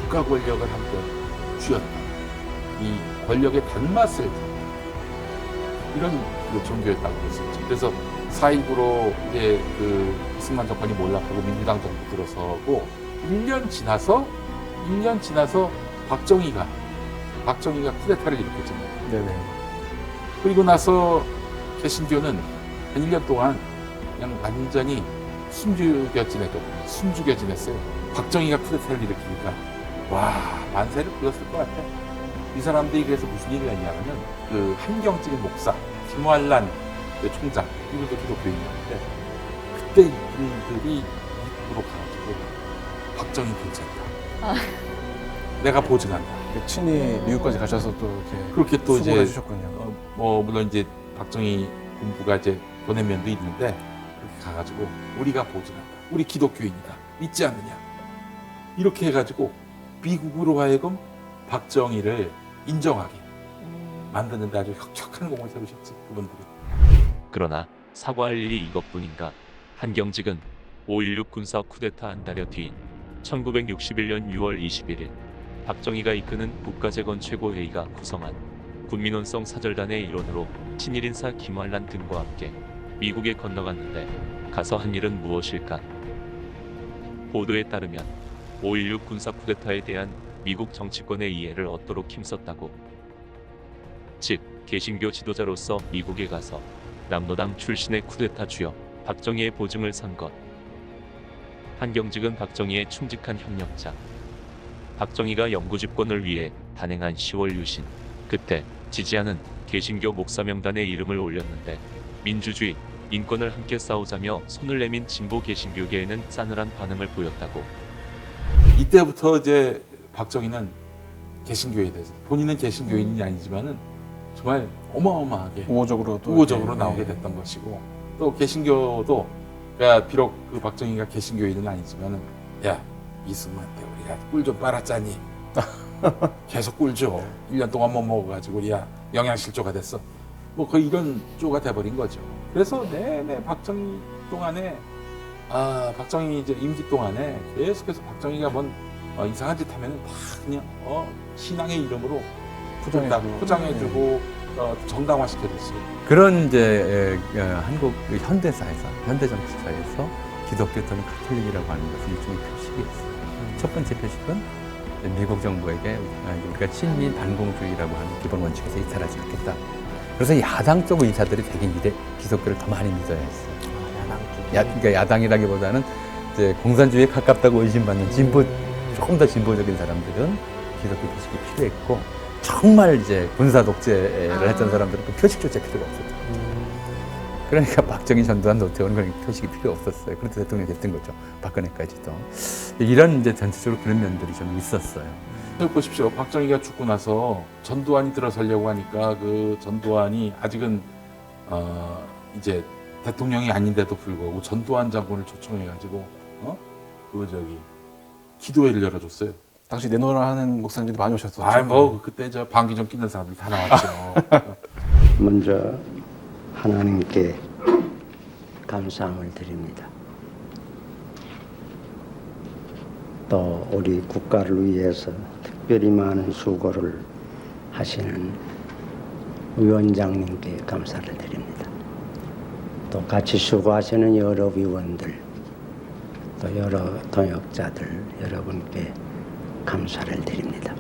국가 권력을 한번 쥐었다. 이 권력의 단맛을 이런 그 종교였다고 그랬었죠. 그래서 4.19로 이제 그 이승만 정권이 몰락하고 민주당 정부 들어서고 1년 지나서 박정희가 쿠데타를 일으켰잖아요. 네네. 그리고 나서 개신교는 한 1년 동안 그냥 완전히 숨죽여 지냈어요. 박정희가 쿠데타를 일으키니까 와, 만세를 불렀을 것 같아. 이 사람들이 그래서 무슨 일을 했냐면은 그 한경직 목사, 김환란 총장, 이분도 기독교인이었는데 그때 이분들이 미국으로 가가지고 박정희 괜찮다. 내가 보증한다. 친히 미국까지 가셔서 또 이렇게 그렇게 또 수고를 이제 해주셨군요. 물론 이제 박정희 군부가 이제 보낸 면도 있는데 그렇게 가가지고 우리가 보증한다. 우리 기독교인이다. 믿지 않느냐. 이렇게 해가지고 미국으로 하여금 박정희를 인정하게 만드는데 아주 혁혁한 공을 세우셨지, 그분들이. 그러나 사과할 일이 이것뿐인가? 한경직은 5.16 군사 쿠데타 한 달여 뒤인 1961년 6월 21일 박정희가 이끄는 국가재건 최고회의가 구성한 군민원성 사절단의 일원으로 친일인사 김환란 등과 함께 미국에 건너갔는데 가서 한 일은 무엇일까? 보도에 따르면 5.16 군사 쿠데타에 대한 미국 정치권의 이해를 얻도록 힘썼다고. 즉 개신교 지도자로서 미국에 가서 남로당 출신의 쿠데타 주역 박정희의 보증을 산 것. 한경직은 박정희의 충직한 협력자. 박정희가 영구 집권을 위해 단행한 10월 유신. 그때 지지하는 개신교 목사 명단에 이름을 올렸는데 민주주의, 인권을 함께 싸우자며 손을 내민 진보 개신교계에는 싸늘한 반응을 보였다고. 이때부터 이제 박정희는 개신교에 대해서 본인은 개신교인이 아니지만은 정말 어마어마하게 우호적으로 나오게 됐던 것이고, 또 개신교도 그러니까 비록 그 박정희가 개신교인은 아니지만은 야 이승만한테 우리가 꿀 좀 빨았자니 계속 꿀 줘. 1년 동안 못 먹어가지고 우리야 영양실조가 됐어. 뭐 거의 이런 쪼가 돼버린 거죠. 그래서 내내 박정희 동안에 박정희 이제 임기 동안에 계속해서 박정희가 뭔 이상한 짓 하면은 다 그냥 신앙의 이름으로 포장해주고 정당화시켜줬어요. 그런 이제 한국 현대사에서 현대 정치사에서 기독교 또는 가톨릭이라고 하는 것은 일종의 표식이 있어요. 첫 번째 표식은 미국 정부에게 우리가 친미 반공주의라고 하는 기본 원칙에서 이탈하지 않겠다. 그래서 야당 쪽 의사들이 되게 기독교를 더 많이 믿어야 했어요. 그러니까 야당이라기보다는 이제 공산주의에 가깝다고 의심받는 조금 더 진보적인 사람들은 기독교 표식이 필요했고, 정말 이제 군사 독재를 했던 사람들은 그 표식조차 필요가 없었죠. 그러니까 박정희, 전두환, 노태우는 그런 표식이 필요 없었어요. 그래서 대통령이 됐던 거죠. 박근혜까지도. 이런 이제 전체적으로 그런 면들이 좀 있었어요. 보십시오. 박정희가 죽고 나서 전두환이 들어서려고 하니까 그 전두환이 아직은 이제 대통령이 아닌데도 불구하고 전두환 장군을 초청해가지고 기도회를 열어줬어요. 당시 내노라 하는 목사님들이 많이 오셨었죠. 뭐 그때 저 방귀 끼는 사람들이 다 나왔죠. 먼저 하나님께 감사함을 드립니다. 또 우리 국가를 위해서 특별히 많은 수고를 하시는 위원장님께 감사를 드립니다. 또 같이 수고하시는 여러 위원들, 또 여러 동역자들 여러분께 감사를 드립니다.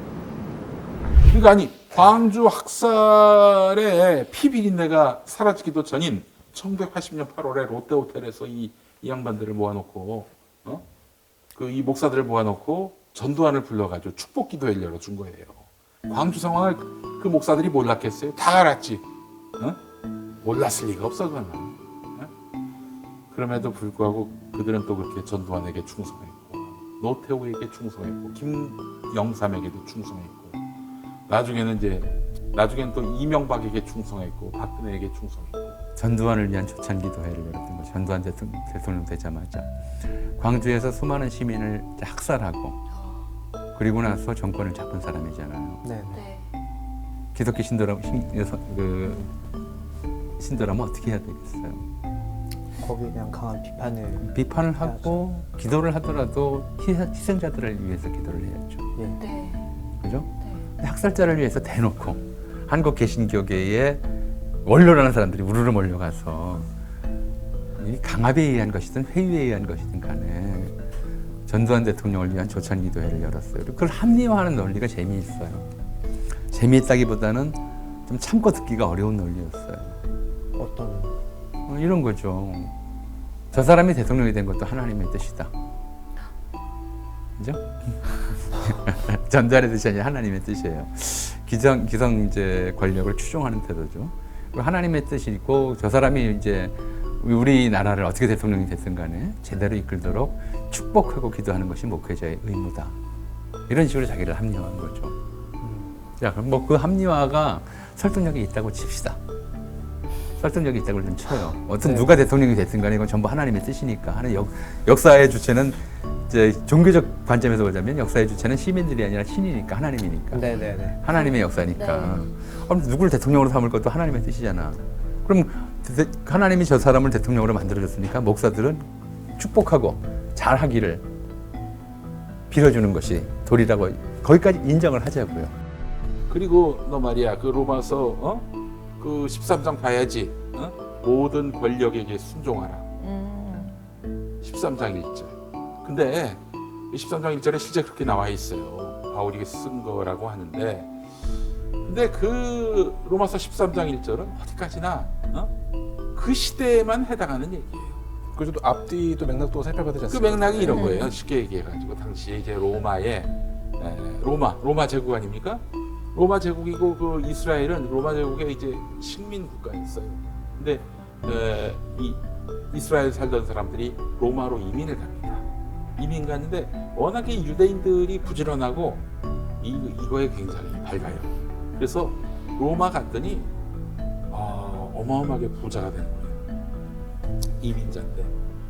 그러니까 아니 광주 학살의 피비린내가 사라지기도 전인 1980년 8월에 롯데호텔에서 이 양반들을 모아놓고 그 이 목사들을 모아놓고 전두환을 불러가지고 축복 기도회를 열어준 거예요. 광주 상황을 그 목사들이 몰랐겠어요? 다 알았지. 몰랐을 리가 없어 그거는. 그럼에도 불구하고 그들은 또 그렇게 전두환에게 충성했고, 노태우에게 충성했고, 김영삼에게도 충성했고, 나중에는 또 이명박에게 충성했고, 박근혜에게 충성했고. 전두환을 위한 조찬 기도회를 열었던 거죠. 전두환 대통령 되자마자 광주에서 수많은 시민을 학살하고 그리고 나서 정권을 잡은 사람이잖아요. 네. 기독교 신도라면 어떻게 해야 되겠어요? 거기에 대한 강한 비판을 하고 기도를 하더라도 희생자들을 위해서 기도를 해야죠. 네. 그죠? 학살자를 위해서 대놓고 한국 개신교계에 원로라는 사람들이 우르르 몰려가서 이 강압에 의한 것이든 회유에 의한 것이든 간에 전두환 대통령을 위한 조찬 기도회를 열었어요. 그걸 합리화하는 논리가 재미있어요. 재미있다기보다는 좀 참고 듣기가 어려운 논리였어요. 어떤? 이런 거죠. 저 사람이 대통령이 된 것도 하나님의 뜻이다. 그죠? 전두환의 뜻이 아니라 하나님의 뜻이에요. 기성 이제 권력을 추종하는 태도죠. 하나님의 뜻이고 저 사람이 이제 우리나라를 어떻게 대통령이 됐든 간에 제대로 이끌도록 축복하고 기도하는 것이 목회자의 의무다. 이런 식으로 자기를 합리화한 거죠. 자, 그럼 뭐 그 합리화가 설득력이 있다고 칩시다. 설득력이 있다고 좀 쳐요. 누가 대통령이 됐든 간에 이건 전부 하나님의 뜻이니까. 역사의 주체는 이제 종교적 관점에서 보자면 역사의 주체는 시민들이 아니라 신이니까, 하나님이니까. 네네네. 하나님의 역사니까. 그럼 누구를 대통령으로 삼을 것도 하나님의 뜻이잖아. 그럼 하나님이 저 사람을 대통령으로 만들어줬으니까 목사들은 축복하고 잘하기를 빌어주는 것이 도리라고 거기까지 인정을 하자고요. 그리고 너 말이야 그 로마서 그 13장 봐야지. 모든 권력에게 순종하라. 13장 1절. 근데 13장 1절에 실제 그렇게 나와 있어요. 바울이 쓴 거라고 하는데, 근데 그 로마서 13장 1절은 어디까지나 그 시대에만 해당하는 얘기예요. 그래서 또 앞뒤도 맥락도 살펴봐야 되지 그 않습니까? 맥락이 이런 거예요. 쉽게 얘기해가지고 당시에 이제 로마의 로마 제국 아닙니까? 로마 제국이고 그 이스라엘은 로마 제국의 이제 식민 국가였어요. 근데 이 이스라엘 살던 사람들이 로마로 이민을 갑니다. 이민 갔는데 워낙에 유대인들이 부지런하고 이거에 굉장히 밝아요. 그래서 로마 갔더니 어마어마하게 부자가 되는 거예요. 이민자인데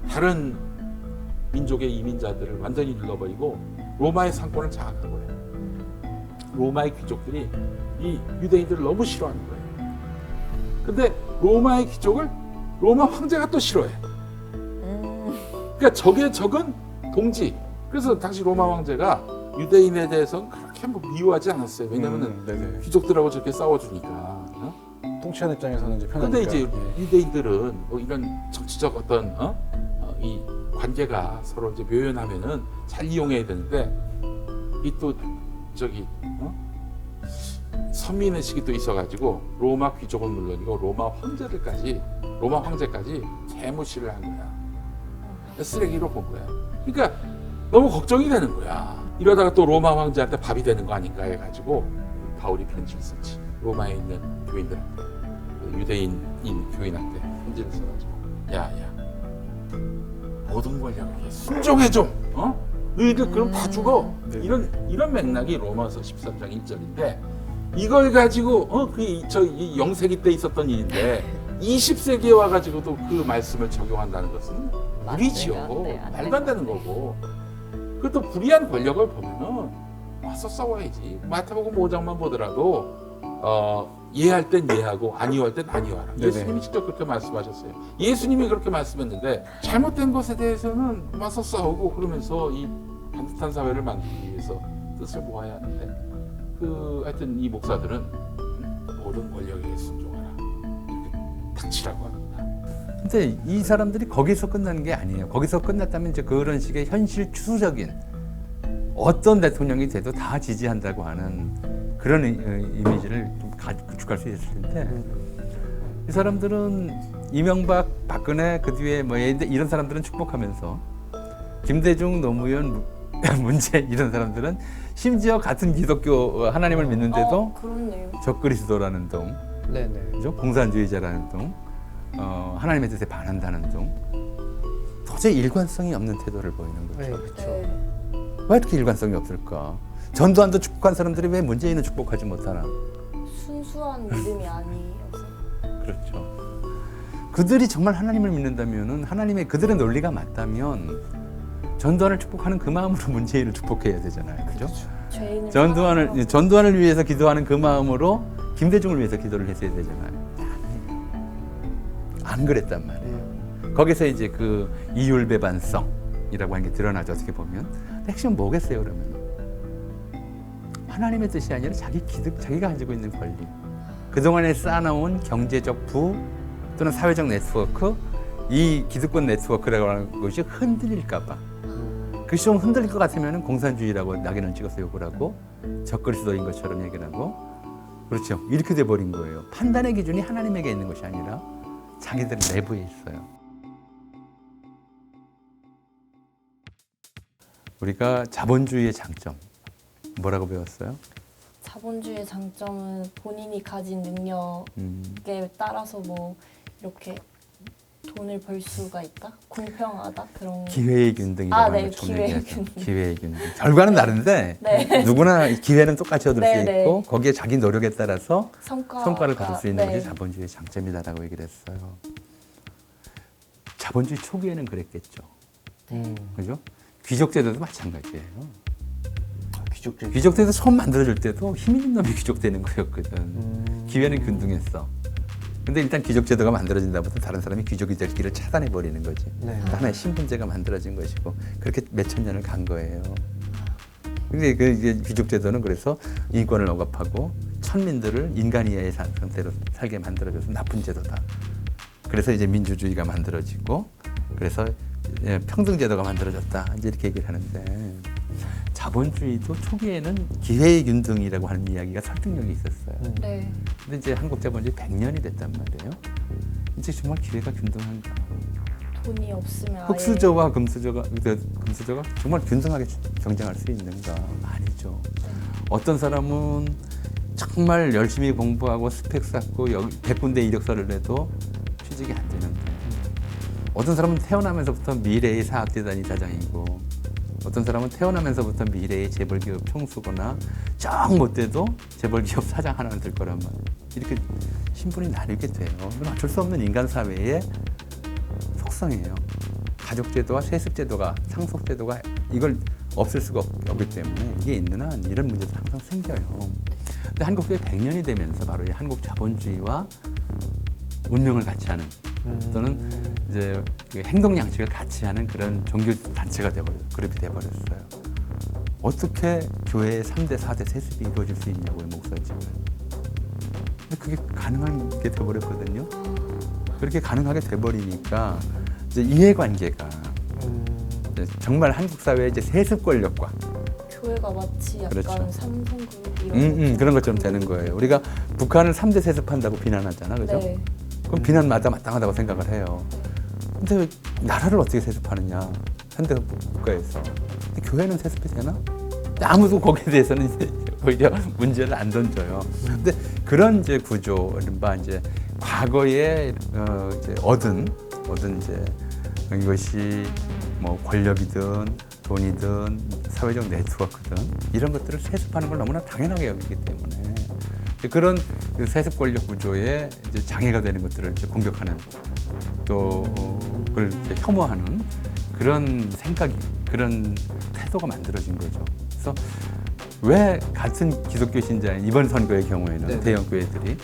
다른 민족의 이민자들을 완전히 눌러버리고 로마의 상권을 장악한 거예요. 로마의 귀족들이 이 유대인들을 너무 싫어하는 거예요. 근데 로마의 귀족을 로마 황제가 또 싫어해. 그러니까 적의 적은 동지. 그래서 당시 로마 황제가 유대인에 대해서는 그렇게 뭐 미워하지 않았어요. 왜냐면은 귀족들하고 저렇게 싸워주니까. 통치하는 입장에서는 이제 편하니까. 근데 이제 유대인들은 뭐 이런 정치적 어떤 이 관계가 서로 이제 묘연하면은 잘 이용해야 되는데 이 또 저기 선민의식이 또 있어가지고 로마 귀족은 물론이고 로마 황제까지 개무시를 한 거야. 쓰레기로 본 거야. 그러니까 너무 걱정이 되는 거야. 이러다가 또 로마 황제한테 밥이 되는 거 아닌가 해가지고 바울이 편지를 썼지. 로마에 있는 교인들한테, 유대인인 교인한테 편지를 써가지고 야야 모든 권력에게 순종해 좀. 너희들 그럼 다 죽어. 이런 맥락이 로마서 13장 1절인데 이걸 가지고 저 영세기 때 있었던 일인데 20세기에 와가지고도 그 말씀을 적용한다는 것은 무리지요. 말도 안 되는 거고. 그것도 불의한 권력을 보면은 와서 싸워야지. 마태복음 5장만 보더라도 이해할 땐 이해하고 아니할 땐 아니하라. 예수님이 직접 그렇게 말씀하셨어요. 예수님이 그렇게 말씀했는데 잘못된 것에 대해서는 와서 싸우고 그러면서 이 반듯한 사회를 만들기 위해서 뜻을 모아야 하는데 하여튼 이 목사들은 모든 권력에게 순종하라. 이렇게 닥치라고 합니다. 근데 이 사람들이 거기서 끝나는 게 아니에요. 거기서 끝났다면 이제 그런 식의 현실 추수적인 어떤 대통령이 돼도 다 지지한다고 하는 그런 이미지를 좀 구축할 수 있을 텐데 이 사람들은 이명박, 박근혜 그 뒤에 뭐 이런 사람들은 축복하면서 김대중, 노무현, 문재인 이런 사람들은 심지어 같은 기독교 하나님을 믿는데도 적그리스도라는 등, 그죠? 공산주의자라는 등, 하나님의 뜻에 반한다는 등 도저히 일관성이 없는 태도를 보이는 거죠. 왜 이렇게 일관성이 없을까? 전두환도 축복한 사람들이 왜 문재인은 축복하지 못하나? 순수한 믿음이 아니어서. 그렇죠. 그들이 정말 하나님을 믿는다면은 하나님의 그들의 논리가 맞다면 전두환을 축복하는 그 마음으로 문재인을 축복해야 되잖아요. 그죠? 전두환을 위해서 기도하는 그 마음으로 김대중을 위해서 기도를 했어야 되잖아요. 안 그랬단 말이에요. 거기서 이제 그 이율배반성이라고 하는 게 드러나죠. 어떻게 보면. 핵심은 뭐겠어요, 그러면? 하나님의 뜻이 아니라 자기가 가지고 있는 권리. 그동안에 쌓아놓은 경제적 부 또는 사회적 네트워크, 이 기득권 네트워크라고 하는 것이 흔들릴까 봐. 그것이 좀 흔들릴 것 같으면 공산주의라고 낙인을 찍어서 욕을 하고 적그리스도인 것처럼 얘기를 하고 그렇죠. 이렇게 돼버린 거예요. 판단의 기준이 하나님에게 있는 것이 아니라 자기들 내부에 있어요. 우리가 자본주의의 장점 뭐라고 배웠어요? 자본주의의 장점은 본인이 가진 능력에 따라서 뭐 이렇게 돈을 벌 수가 있다? 공평하다? 그런 기회의 균등이라고 하는 걸 기회의 균등. 기회의 균등. 결과는 다른데 누구나 기회는 똑같이 얻을 수 있고 거기에 자기 노력에 따라서 성과를 거둘 수 있는 것이 자본주의의 장점이다라고 얘기를 했어요. 자본주의 초기에는 그랬겠죠. 그죠? 귀족제도도 마찬가지예요. 귀족제도 처음 만들어줄 때도 힘 있는 놈이 귀족 되는 거였거든. 기회는 균등했어. 근데 일단 귀족제도가 만들어진다부터 다른 사람이 귀족이 될 길을 차단해 버리는 거지. 네. 하나의 신분제가 만들어진 것이고 그렇게 몇천 년을 간 거예요. 근데 그 이제 귀족제도는 그래서 인권을 억압하고 천민들을 인간 이하의 상태로 살게 만들어줘서 나쁜 제도다. 그래서 이제 민주주의가 만들어지고 그래서 평등제도가 만들어졌다. 이제 이렇게 얘기를 하는데 자본주의도 초기에는 기회균등이라고 하는 이야기가 설득력이 있었어요. 네. 근데 이제 한국 자본주의 100년이 됐단 말이에요. 이제 정말 기회가 균등한가? 돈이 없으면 아예 흑수저와 금수저가 정말 균등하게 경쟁할 수 있는가? 아니죠. 어떤 사람은 정말 열심히 공부하고 스펙 쌓고 100군데 이력서를 내도 취직이 안 되는데 어떤 사람은 태어나면서부터 미래의 사학재단 이사장이고 어떤 사람은 태어나면서부터 미래의 재벌기업 총수거나 정 못돼도 재벌기업 사장 하나는 될 거란 말이에요. 이렇게 신분이 나뉘게 돼요. 이건 어쩔 수 없는 인간 사회의 속성이에요. 가족제도와 세습제도가 상속제도가 이걸 없앨 수가 없기 때문에 이게 있는 한 이런 문제도 항상 생겨요. 근데 한국에 100년이 되면서 바로 이 한국 자본주의와 운명을 같이 하는 또는 이제 행동 양식을 같이 하는 그런 종교 단체가 돼버렸어요. 그룹이 돼버렸어요. 어떻게 교회의 3대, 4대 세습이 이루어질 수 있냐고요, 목사지만. 근데 그게 가능하게 돼버렸거든요. 그렇게 가능하게 돼버리니까 이제 이해관계가 이제 정말 한국 사회의 이제 세습 권력과 교회가 마치 약간 그렇죠. 삼성그룹 이런 그런 것처럼 되는 거예요. 우리가 북한을 3대 세습한다고 비난하잖아, 그죠? 네. 그럼 비난마다 마땅하다고 생각을 해요. 근데 왜 나라를 어떻게 세습하느냐? 현대 국가에서. 근데 교회는 세습이 되나? 아무도 거기에 대해서는 이제 오히려 문제를 안 던져요. 근데 그런 이제 구조, 이제 과거에 이제 얻은 이제 이것이 뭐 권력이든 돈이든 사회적 네트워크든 이런 것들을 세습하는 걸 너무나 당연하게 여기기 때문에 그런 그 세습 권력 구조에 이제 장애가 되는 것들을 이제 공격하는 또 그걸 이제 혐오하는 그런 생각이 그런 태도가 만들어진 거죠. 그래서 왜 같은 기독교 신자인 이번 선거의 경우에는 네. 대형 교회들이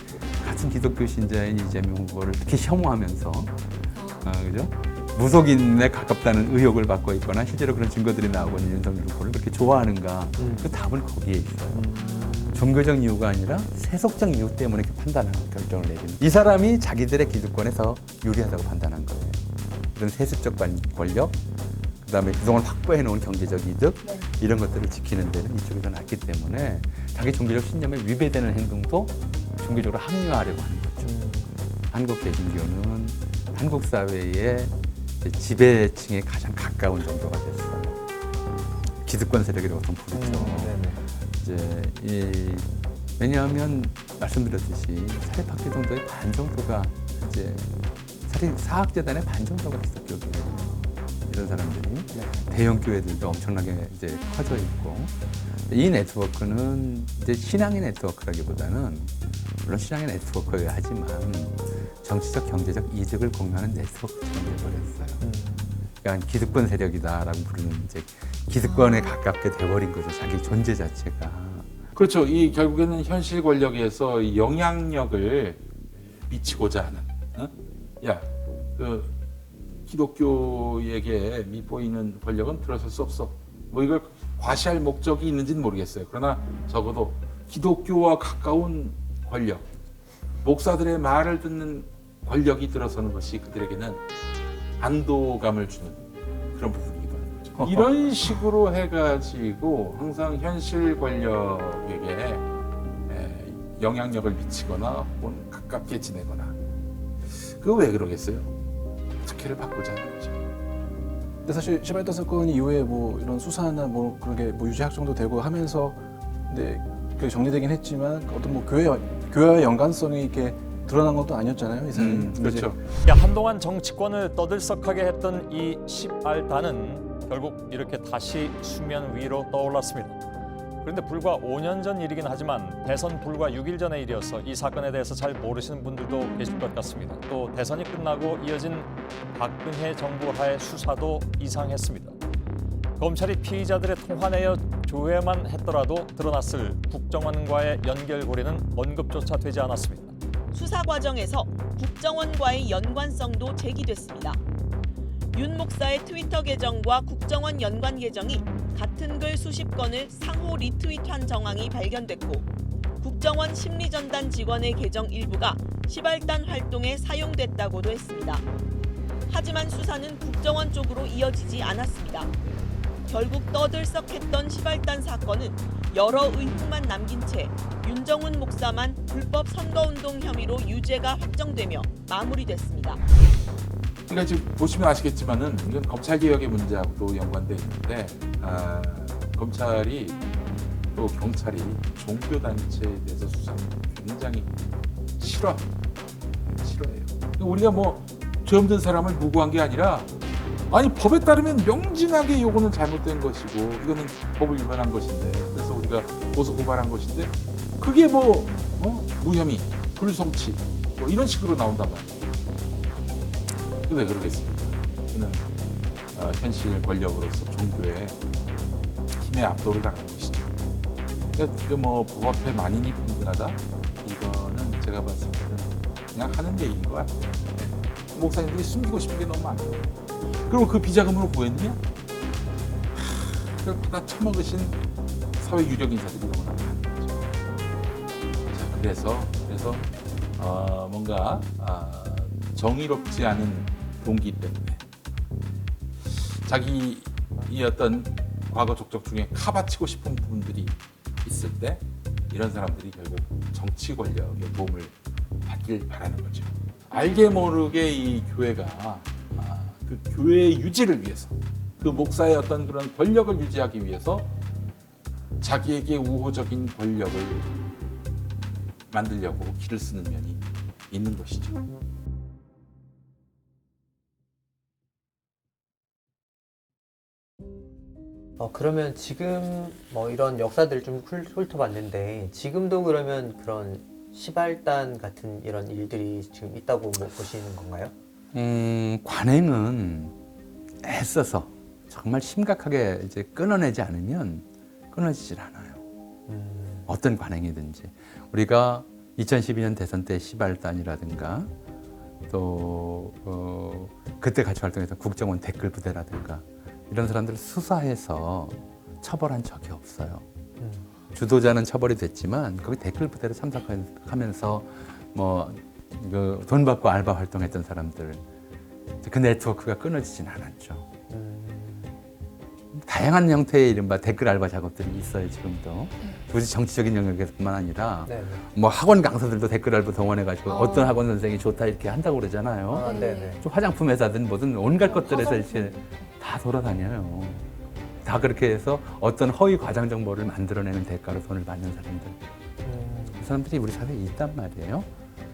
같은 기독교 신자인 이재명 후보를 이렇게 혐오하면서 그죠? 무속인에 가깝다는 의혹을 받고 있거나 실제로 그런 증거들이 나오고 있는 윤석열 후보를 그렇게 좋아하는가? 그 답은 거기에 있어요. 종교적 이유가 아니라 세속적 이유 때문에 이렇게 판단하는 결정을 내리는. 이 사람이 자기들의 기득권에서 유리하다고 판단한 거예요. 이런 세습적 권력, 그다음에 그동안 확보해 놓은 경제적 이득 이런 것들을 지키는 데는 이쪽이 더 낫기 때문에 자기 종교적 신념에 위배되는 행동도 종교적으로 합리화하려고 하는 거죠. 한국 개신교는 한국 사회의 지배층에 가장 가까운 정도가 됐어요. 기득권 세력이라고 보통 부르죠. 왜냐하면 말씀드렸듯이 사립학교정도의 반 정도가 이제 사학재단의 반 정도가 기독교계예요. 이런 사람들이 대형 교회들도 엄청나게 이제 커져 있고 이 네트워크는 이제 신앙의 네트워크라기보다는 물론 신앙의 네트워크여야 하지만 정치적 경제적 이득을 공유하는 네트워크처럼 돼버렸어요. 그러니까 기득권 세력이다라고 부르는 이제 기득권에 가깝게 돼버린 거죠. 자기 존재 자체가. 그렇죠. 이 결국에는 현실 권력에서 영향력을 미치고자 하는. 그 기독교에게 밉보이는 권력은 들어설 수 없어. 뭐 이걸 과시할 목적이 있는지는 모르겠어요. 그러나 적어도 기독교와 가까운 권력, 목사들의 말을 듣는 권력이 들어서는 것이 그들에게는 안도감을 주는 그런 부분이기도 하는 거죠. 이런 식으로 해가지고 항상 현실 권력에게 영향력을 미치거나 혹은 가깝게 지내거나 그거 왜 그러겠어요? 특혜를 받고자 하는 거죠. 근데 사실 시발단 사건 이후에 뭐 이런 수사나 뭐 그런 게 뭐 유죄 확정도 되고 하면서 근데 그 정리되긴 했지만 어떤 뭐 교회와의 연관성이 이렇게 드러난 것도 아니었잖아요, 이 사람이. 그렇죠. 한동안 정치권을 떠들썩하게 했던 이 시발단은 결국 이렇게 다시 수면 위로 떠올랐습니다. 그런데 불과 5년 전 일이긴 하지만 대선 불과 6일 전의 일이어서 이 사건에 대해서 잘 모르시는 분들도 계실 것 같습니다. 또 대선이 끝나고 이어진 박근혜 정부 하의 수사도 이상했습니다. 검찰이 피의자들의 통화 내역 조회만 했더라도 드러났을 국정원과의 연결고리는 언급조차 되지 않았습니다. 수사 과정에서 국정원과의 연관성도 제기됐습니다. 윤 목사의 트위터 계정과 국정원 연관 계정이 같은 글 수십 건을 상호 리트윗한 정황이 발견됐고 국정원 심리전단 직원의 계정 일부가 시발단 활동에 사용됐다고도 했습니다. 하지만 수사는 국정원 쪽으로 이어지지 않았습니다. 결국 떠들썩했던 시발단 사건은 여러 의혹만 남긴 채 윤정훈 목사만 불법 선거운동 혐의로 유죄가 확정되며 마무리됐습니다. 그러니까 지금 보시면 아시겠지만은 이건 검찰개혁의 문제하고도 연관돼 있는데 검찰이 또 경찰이 종교단체에 대해서 수사를 굉장히 싫어해요. 그러니까 우리가 뭐 죄 없는 사람을 무고한 게 아니라 아니 법에 따르면 명징하게 이거는 잘못된 것이고 이거는 법을 위반한 것인데 그래서 우리가 고소 고발한 것인데 그게 뭐 무혐의, 불송치 뭐 이런 식으로 나온단 말이에요. 왜 그러겠습니까? 이는 현실 권력으로서 종교의 힘의 압도를 당하는 것이죠. 그러니까 뭐 법 앞에 만인이 분분하다 이거는 제가 봤을 때는 그냥 하는 얘기인 것 같아요. 목사님들이 숨기고 싶은 게 너무 많아요. 그리고 그 비자금으로 구했느냐? 그걸 다 처먹으신 사회 유력 인사들이 너무나 많은 거죠. 그래서 뭔가 정의롭지 않은 동기 때문에 자기 이 어떤 과거 족적 중에 카바치고 싶은 부분들이 있을 때 이런 사람들이 결국 정치 권력의 도움을 받길 바라는 거죠. 알게 모르게 이 교회가 그 교회의 유지를 위해서 그 목사의 어떤 그런 권력을 유지하기 위해서 자기에게 우호적인 권력을 만들려고 길을 쓰는 면이 있는 것이죠. 그러면 지금 뭐 이런 역사들을 좀 훑어봤는데 지금도 그러면 그런 시발단 같은 이런 일들이 지금 있다고 뭐 보시는 건가요? 관행은 애써서 정말 심각하게 이제 끊어내지 않으면 끊어지질 않아요. 어떤 관행이든지 우리가 2012년 대선 때 시발단이라든가 또 그때 같이 활동했던 국정원 댓글 부대라든가 이런 사람들을 수사해서 처벌한 적이 없어요. 주도자는 처벌이 됐지만 거기 댓글 부대로 참석하면서 뭐 돈 받고 알바 활동했던 사람들 그 네트워크가 끊어지진 않았죠. 다양한 형태의 이른바 댓글 알바 작업들이 있어요 지금도. 굳이 정치적인 영역에서뿐만 아니라 뭐 학원 강사들도 댓글 알바 동원해가지고 어떤 학원 선생이 좋다 이렇게 한다고 그러잖아요. 좀 화장품 회사든 뭐든 온갖 것들에서 이렇게 다 돌아다녀요. 다 그렇게 해서 어떤 허위 과장 정보를 만들어내는 대가로 돈을 받는 사람들. 그 사람들이 우리 사회에 있단 말이에요.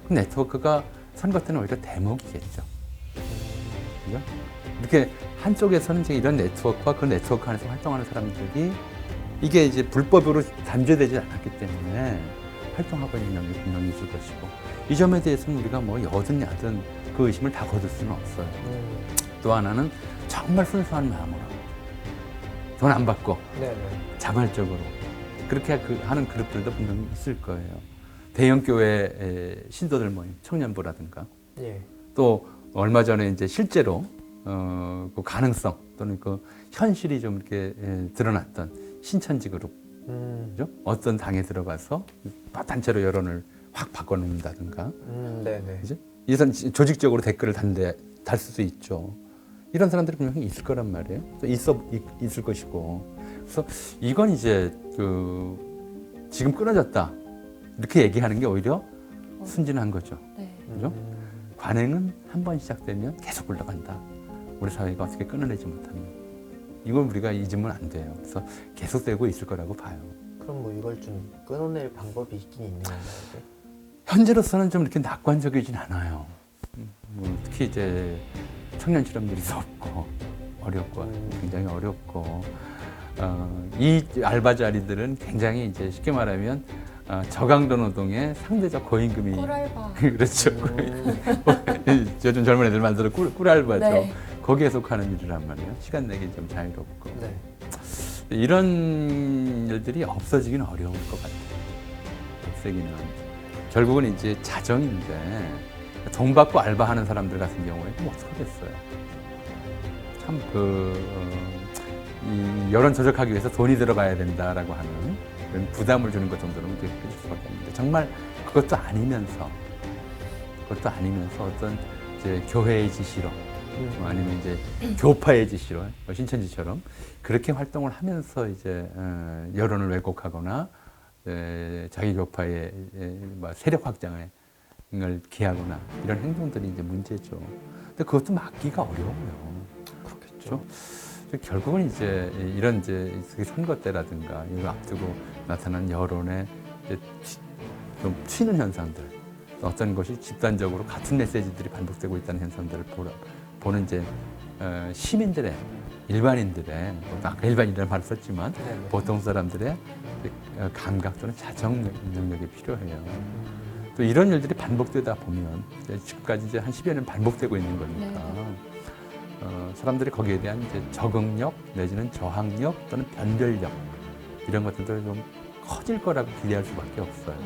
그 네트워크가 선거 때는 오히려 대목이겠죠. 그죠? 이렇게 한쪽에서는 이제 이런 네트워크와 그 네트워크 안에서 활동하는 사람들이 이게 이제 불법으로 단죄되지 않았기 때문에 활동하고 있는 영역이 분명히 있을 것이고 이 점에 대해서는 우리가 뭐 여든 야든 그 의심을 다 거둘 수는 없어요. 또 하나는 정말 순수한 마음으로 돈 안 받고 자발적으로 그렇게 하는 그룹들도 분명히 있을 거예요. 대형 교회 신도들 모임, 청년부라든가 또 얼마 전에 이제 실제로 그 가능성 또는 그 현실이 좀 이렇게 드러났던 신천지 그룹, 그죠? 어떤 당에 들어가서 단체로 여론을 확 바꿔놓는다든가, 그죠? 이런 조직적으로 댓글을 달 수도 있죠. 이런 사람들이 분명히 있을 거란 말이에요. 또 있을 것이고. 그래서 이건 이제 지금 끊어졌다 이렇게 얘기하는 게 오히려 순진한 거죠. 그죠? 관행은 한 번 시작되면 계속 올라간다. 우리 사회가 어떻게 끊어내지 못하면 이걸 우리가 잊으면 안 돼요. 그래서 계속되고 있을 거라고 봐요. 그럼 뭐 이걸 좀 끊어낼 방법이 있긴 있는 건가요? 현재로서는 좀 이렇게 낙관적이진 않아요. 특히 이제 청년 실업률이 높고 어렵고 굉장히 어렵고 이 알바 자리들은 굉장히 이제 쉽게 말하면 저강도 노동의 상대적 고임금이 꿀알바. 그렇죠. 요즘 젊은 애들 만들어 꿀알바죠. 네. 거기에 속하는 일이란 말이에요. 시간 내기 좀 자유롭고 이런 일들이 없어지긴 어려울 것 같아요. 없애기는. 결국은 이제 자정인데 돈 받고 알바하는 사람들 같은 경우에 뭐 어떻게 됐어요? 참 이 여론 조작하기 위해서 돈이 들어가야 된다라고 하는 그런 부담을 주는 것 정도는 해줄 수밖에 없는데 정말 그것도 아니면서 어떤 이제 교회의 지시로 아니면 이제 교파의 지시로 신천지처럼 그렇게 활동을 하면서 이제 여론을 왜곡하거나 자기 교파의 세력 확장을 기하거나 이런 행동들이 이제 문제죠. 근데 그것도 막기가 어려워요. 그렇겠죠. 결국은 이제 이런 이제 선거 때라든가 이걸 앞두고 나타난 여론에 좀 튀는 현상들, 어떤 것이 집단적으로 같은 메시지들이 반복되고 있다는 현상들을 보는 이제 시민들의 일반인들의 아까 일반인이라는 말을 썼지만 보통 사람들의 감각 또는 자정 능력이 필요해요. 또 이런 일들이 반복되다 보면 지금까지 이제 한 10여 년 반복되고 있는 거니까 사람들이 거기에 대한 이제 적응력 내지는 저항력 또는 변별력 이런 것들도 좀 커질 거라고 기대할 수밖에 없어요.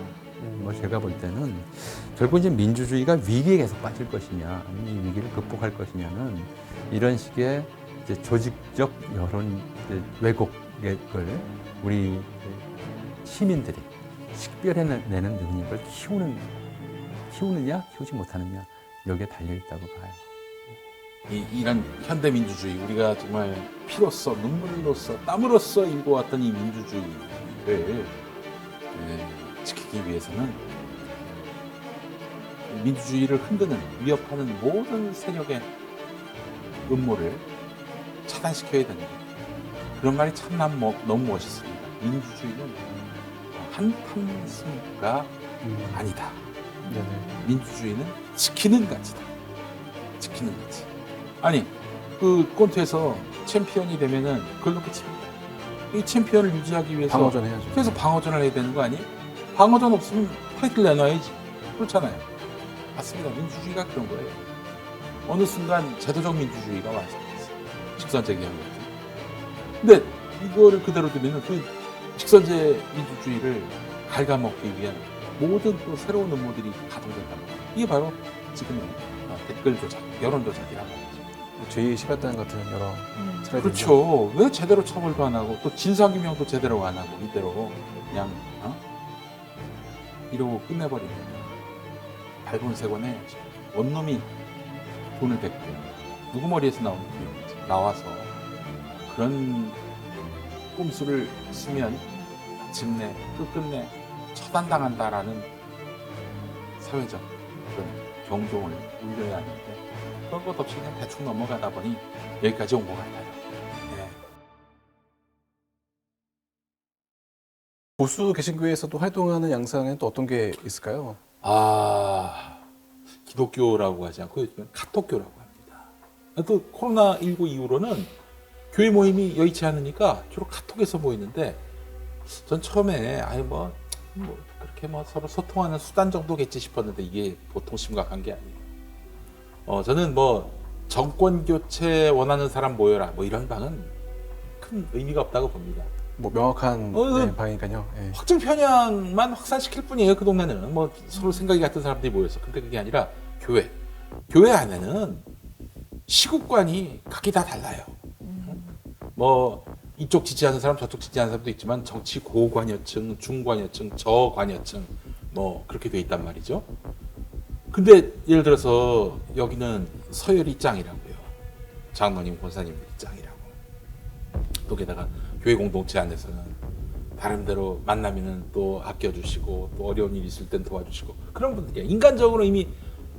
뭐 제가 볼 때는 결국 이제 민주주의가 위기에 계속 빠질 것이냐 아니면 이 위기를 극복할 것이냐는 이런 식의 이제 조직적 여론 왜곡을 우리 시민들이 식별해내는 능력을 키우느냐 키우지 못하느냐 여기에 달려있다고 봐요. 이런 현대 민주주의 우리가 정말 피로써 눈물로써 땀으로써 일궈왔던 이 민주주의를 지키기 위해서는 민주주의를 흔드는 위협하는 모든 세력의 음모를 차단시켜야 된다. 그런 말이 참 너무 멋있습니다. 민주주의는 한탄승가 아니다. 민주주의는 지키는 가치다. 지키는 가치. 아니 그 콘트에서 챔피언이 되면은 그걸 놓고 칩니다. 이 챔피언을 유지하기 위해서 방어전 해야죠. 그래서 방어전을 해야 되는 거 아니에요? 방어전 없으면 파이트를 내놔야지. 그렇잖아요. 맞습니다. 민주주의가 그런 거예요. 어느 순간 제도적 민주주의가 완성됐어요. 직선제 개혁 같은. 근데 이거를 그대로 두면은 그 직선제 민주주의를 갉아먹기 위한 모든 또 새로운 음모들이 가동된다. 이게 바로 지금의 댓글 조작, 여론 조작이라고 하죠. 제2의 시발단 같은 여러 사례들. 그렇죠. 왜 제대로 처벌도 안 하고 또 진상규명도 제대로 안 하고 이대로 그냥 이러고 끝내버리는 발본색원 해야지. 원놈이 돈을 댔고 누구 머리에서 나오는 돈인지 나와서 그런 꼼수를 쓰면 마침내 끝끝내 처단당한다라는 사회적 그런 경종을 울려야 하는데 그런 것 없이 그냥 대충 넘어가다 보니 여기까지 온 것 같아요. 네. 보수 개신교에서도 활동하는 양상에는 또 어떤 게 있을까요? 기독교라고 하지 않고 요즘은 카톡교라고 합니다. 또 코로나19 이후로는 교회 모임이 여의치 않으니까 주로 카톡에서 모이는데 전 처음에 그렇게 서로 소통하는 수단 정도겠지 싶었는데 이게 보통 심각한 게 아니에요. 저는 정권 교체 원하는 사람 모여라 이런 방은 큰 의미가 없다고 봅니다. 명확한 방이니까요. 네. 확증 편향만 확산시킬 뿐이에요. 그 동네는 서로 생각이 같은 사람들이 모여서. 근데 그게 아니라 교회 안에는 시국관이 각기 다 달라요. 이쪽 지지하는 사람 저쪽 지지하는 사람도 있지만 정치 고관여층, 중관여층, 저관여층 그렇게 돼 있단 말이죠. 근데 예를 들어서 여기는 서열이 짱이라고요. 장로님, 권사님들이 짱이라고. 또 게다가 교회 공동체 안에서는 나름대로 만나면은 또 아껴주시고 또 어려운 일 있을 땐 도와주시고 그런 분들이야. 인간적으로 이미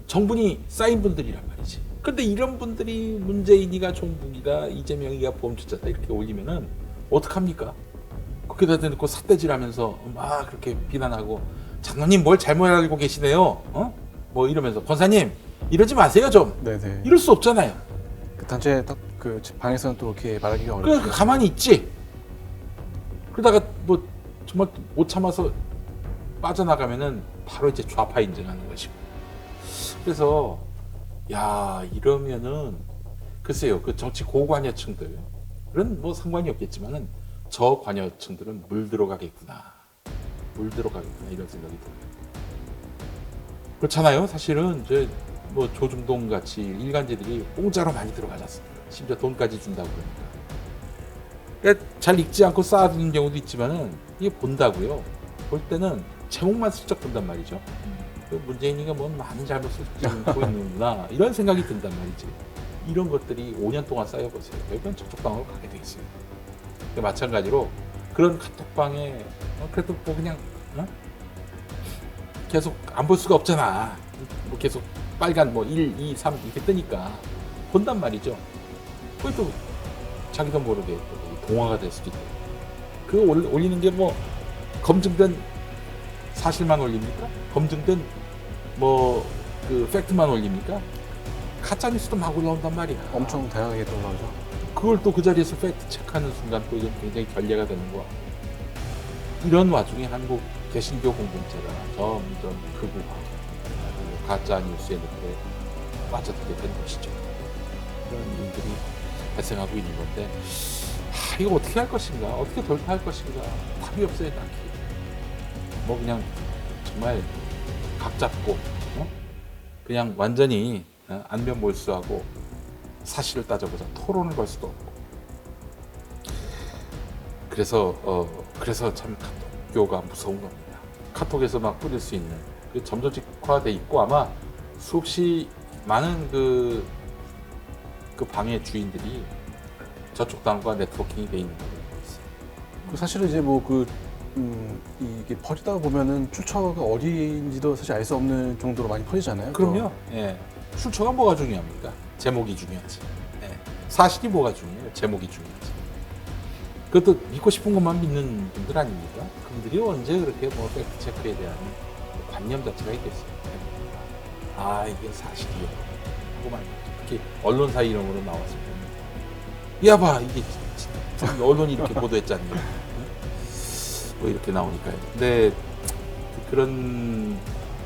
정분이 쌓인 분들이란 말이지. 근데 이런 분들이 문재인이가 종북이다, 이재명이가 보험주자다 이렇게 올리면은 어떡합니까? 거기다 대놓고 삿대질하면서 막 그렇게 비난하고 장로님 뭘 잘못 알고 계시네요. 이러면서 권사님 이러지 마세요 좀. 네네. 이럴 수 없잖아요. 그 단체 그 방에서는 또 그렇게 말하기가 어렵죠. 그러니까 가만히 있지. 그러다가 정말 못 참아서 빠져나가면은 바로 이제 좌파 인증하는 것이고. 그래서 이러면은 글쎄요 그 정치 고관여층들은 상관이 없겠지만은 저관여층들은 물 들어가겠구나 이런 생각이 들어요. 그렇잖아요. 사실은 이제 뭐 조중동 같이 일간지들이 공짜로 많이 들어가지 않습니까? 심지어 돈까지 준다고 그러니까. 그러니까 잘 읽지 않고 쌓아두는 경우도 있지만은 이게 본다고요. 볼 때는 제목만 슬쩍 본단 말이죠. 문재인이가 뭐 많은 잘못을 짓고 있는구나 이런 생각이 든단 말이지. 이런 것들이 5년 동안 쌓여보세요. 결국은 저쪽방으로 가게 돼 있어요. 마찬가지로 그런 카톡방에 그래도 뭐 그냥 계속 안 볼 수가 없잖아. 뭐 계속 빨간 뭐 1, 2, 3 이렇게 뜨니까 본단 말이죠. 그것도 자기도 모르게 또 동화가 될 수도 있고. 그거 올리는 게 뭐 검증된 사실만 올립니까? 검증된 뭐 그 팩트만 올립니까? 가짜 뉴스도 막 올라온단 말이야. 엄청 다양하게 또 나오죠. 그걸 또 그 자리에서 팩트 체크하는 순간 또 이건 굉장히 결례가 되는 거야. 이런 와중에 한국 개신교 공동체가 점점 극우화, 가짜 뉴스에 이렇게 빠져들게 된 것이죠. 그런 일들이 발생하고 있는 건데, 이거 어떻게 할 것인가, 어떻게 돌파할 것인가, 답이 없어요, 딱히. 뭐 그냥 정말 각 잡고, 그냥 완전히 안면몰수하고 사실을 따져보자, 토론을 걸 수도 없고. 그래서 참 카톡교가 무서운 겁니다. 카톡에서 막 뿌릴 수 있는 그 점조직화돼 있고 아마 수없이 많은 그 방의 주인들이 저쪽 당과 네트워킹이 돼 있는 거예요. 그 사실은 이제 뭐 이게 퍼지다가 보면은 출처가 어디인지도 사실 알 수 없는 정도로 많이 퍼지잖아요. 그럼요. 예. 출처가 뭐가 중요합니까? 제목이 중요하지. 예. 사실이 뭐가 중요해요? 제목이 중요하지. 그것도 믿고 싶은 것만 믿는 분들 아닙니까? 그분들이 언제 그렇게 뭐 팩트 체크에 대한 관념 자체가 있겠어요. 아, 이게 사실이요. 하고 말이죠. 특히 언론사 이름으로 나왔을 때. 야, 봐, 이게 언론이 이렇게 보도했잖니. 뭐 이렇게 나오니까요. 근데 그런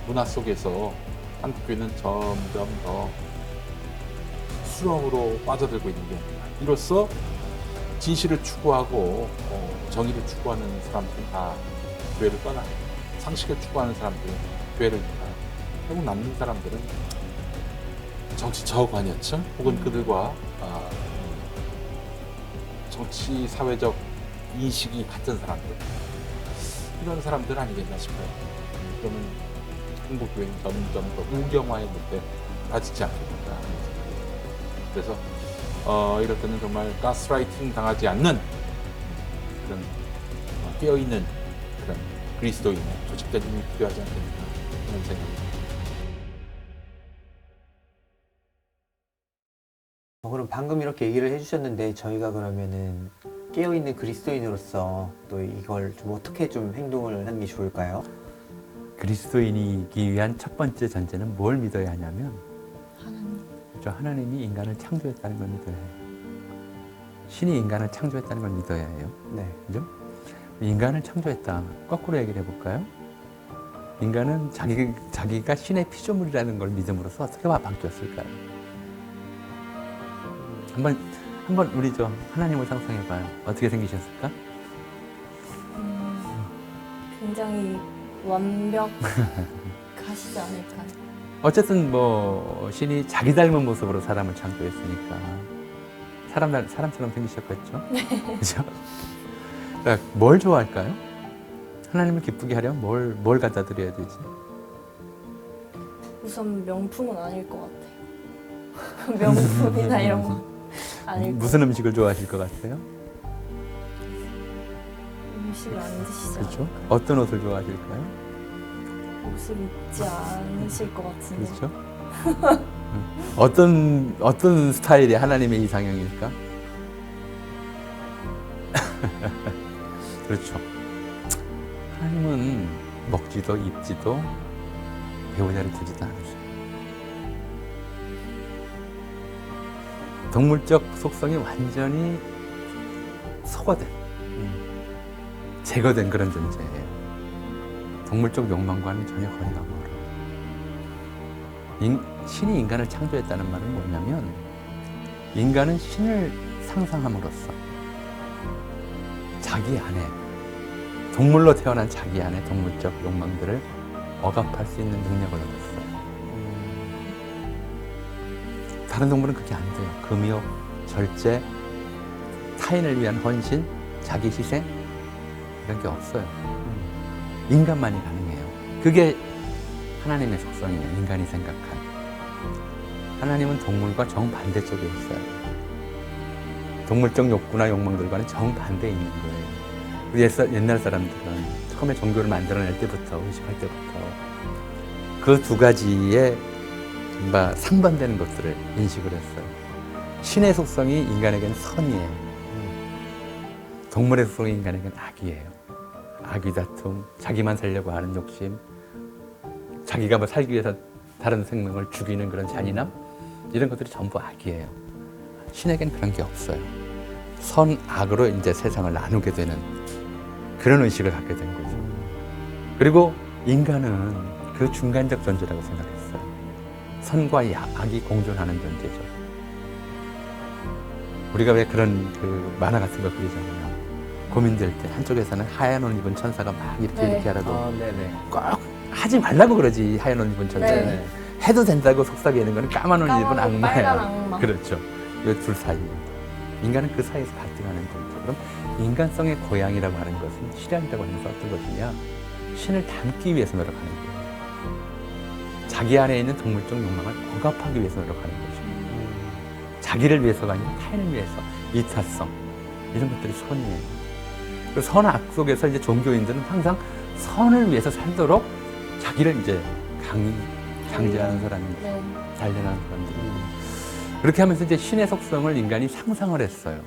문화 속에서 한국교회는 점점 더 수렁으로 빠져들고 있는 게 아니라 이로써 진실을 추구하고 정의를 추구하는 사람들은 다 교회를 떠나고 상식을 추구하는 사람들은 교회를 떠나고 결국 남는 사람들은 정치 저관여층 혹은 그들과 정치 사회적 인식이 같은 사람들 이런 사람들 아니겠나 싶어요. 그러면 한국교회는 점점 더 우경화의 늪에 빠지지 않겠는가. 그래서 이럴 때는 정말 가스라이팅 당하지 않는 그런 깨어있는 그런 그리스도인의 조직된 힘이 필요하지 않겠는가 그런 생각입니다. 그럼 방금 이렇게 얘기를 해주셨는데 저희가 그러면은 깨어있는 그리스도인으로서 또 이걸 좀 어떻게 좀 행동을 하는 게 좋을까요? 그리스도인이기 위한 첫 번째 전제는 뭘 믿어야 하냐면 하나님이 인간을 창조했다는 걸 믿어야 해요. 신이 인간을 창조했다는 걸 믿어야 해요. 네. 그죠? 인간을 창조했다. 거꾸로 얘기를 해볼까요? 인간은 자기가 신의 피조물이라는 걸 믿음으로써 어떻게 바뀌었을까요? 한번 우리 하나님을 상상해봐요. 어떻게 생기셨을까? 굉장히 완벽하시지 않을까요? 어쨌든 뭐 신이 자기 닮은 모습으로 사람을 창조했으니까 사람처럼 생기셨겠죠? 네. 그죠? 그러니까 뭘 좋아할까요? 하나님을 기쁘게 하려면 뭘 갖다 드려야 되지? 우선 명품은 아닐 것 같아요. 명품이나 이런 거 아닐 것 무슨 음식을 좋아하실 것 같아요? 음식을 안 드시지 그렇죠? 않을까요? 어떤 옷을 좋아하실까요? 옷을 입지 않으실 것 같은데. 그렇죠? 어떤 스타일이 하나님의 이상형일까? 그렇죠. 하나님은 먹지도 입지도 배우자를 두지도 않으셔요. 동물적 속성이 완전히 소거된, 제거된 그런 존재예요. 동물적 욕망과는 전혀 거리가 멀어요. 신이 인간을 창조했다는 말은 뭐냐면 인간은 신을 상상함으로써 자기 안에 동물로 태어난 자기 안에 동물적 욕망들을 억압할 수 있는 능력을 얻었어요. 다른 동물은 그게 안 돼요. 금욕, 절제, 타인을 위한 헌신, 자기 희생 이런 게 없어요. 인간만이 가능해요. 그게 하나님의 속성이에요. 인간이 생각한. 하나님은 동물과 정반대 쪽에 있어요. 동물적 욕구나 욕망들과는 정반대에 있는 거예요. 옛날 사람들은 처음에 종교를 만들어낼 때부터, 의식할 때부터 그 두 가지의 상반되는 것들을 인식을 했어요. 신의 속성이 인간에게는 선이에요. 동물의 속성이 인간에게는 악이에요. 악의 다툼, 자기만 살려고 하는 욕심, 자기가 뭐 살기 위해서 다른 생명을 죽이는 그런 잔인함, 이런 것들이 전부 악이에요. 신에겐 그런 게 없어요. 선, 악으로 이제 세상을 나누게 되는 그런 의식을 갖게 된 거죠. 그리고 인간은 그 중간적 존재라고 생각했어요. 선과 악이 공존하는 존재죠. 우리가 왜 그런 그 만화 같은 거 그리잖아요. 고민될 때 한쪽에서는 하얀 옷 입은 천사가 막 이렇게 하라고 꼭 하지 말라고 그러지. 하얀 옷 입은 천사는 해도 된다고 속삭이는 거는 까만 옷 입은 악마예요. 빨간 악마. 그렇죠. 이 둘 사이. 인간은 그 사이에서 갈등하는 존재. 그럼 인간성의 고향이라고 하는 것은 실현이라고 하는 것은 어떤 것이냐? 신을 닮기 위해서 노력하는 거예요. 자기 안에 있는 동물적 욕망을 억압하기 위해서 노력하는 거죠. 자기를 위해서가 아니라 타인을 위해서. 이타성 이런 것들이 선이에요. 그 선악 속에서 이제 종교인들은 항상 선을 위해서 살도록 자기를 이제 강제하는 사람이죠. 단련하는 사람들이고. 그렇게 하면서 이제 신의 속성을 인간이 상상을 했어요.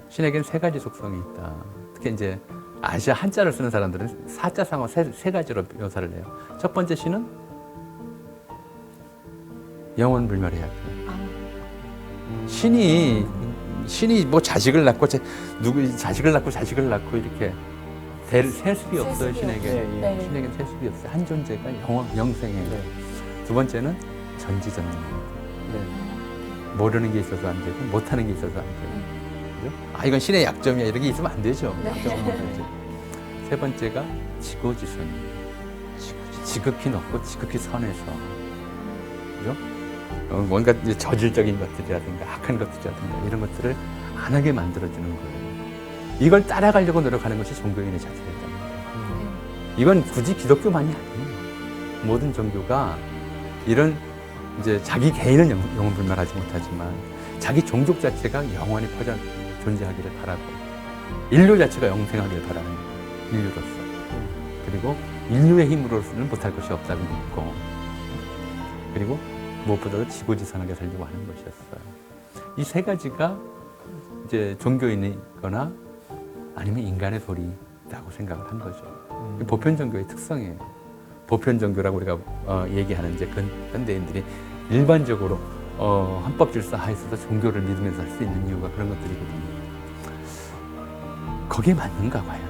신에게는 세 가지 속성이 있다. 특히 이제 아시아 한자를 쓰는 사람들은 사자상어 세 가지로 묘사를 해요. 첫 번째 신은 영원불멸해야 돼요. 신이 뭐 자식을 낳고 자식을 낳고 이렇게 세습이 없어요. 신에게. 신에게는 세습이 없어요. 한 존재가 영생해요. 두 번째는 전지전능해요. 모르는 게 있어서 안 되고 못하는 게 있어서 안 되고. 그죠? 아 이건 신의 약점이야 이렇게 있으면 안 되죠. 세 번째가 지고지선이에요. 지극히 높고 지극히 선해서. 그죠? 뭔가 이제 저질적인 것들이라든가 악한 것들이라든가 이런 것들을 안 하게 만들어주는 거예요. 이걸 따라가려고 노력하는 것이 종교인의 자세였단 말이에요. 이건 굳이 기독교만이 아니에요. 모든 종교가 이런 이제 자기 개인은 영원불멸하지 못하지만 자기 종족 자체가 영원히 퍼져 존재하기를 바라고 인류 자체가 영생하기를 바라는 거예요. 인류로서. 그리고 인류의 힘으로서는 못할 것이 없다고 믿고 그리고 무엇보다도 지고지선하게 살려고 하는 것이었어요. 이 세 가지가 이제 종교인이거나 아니면 인간의 도리라고 생각을 한 거죠. 보편 종교의 특성이에요. 보편 종교라고 우리가 얘기하는 이제 현대인들이 일반적으로 헌법 질서 하에서도 종교를 믿으면서 할 수 있는 이유가 그런 것들이거든요. 거기에 맞는가 봐요.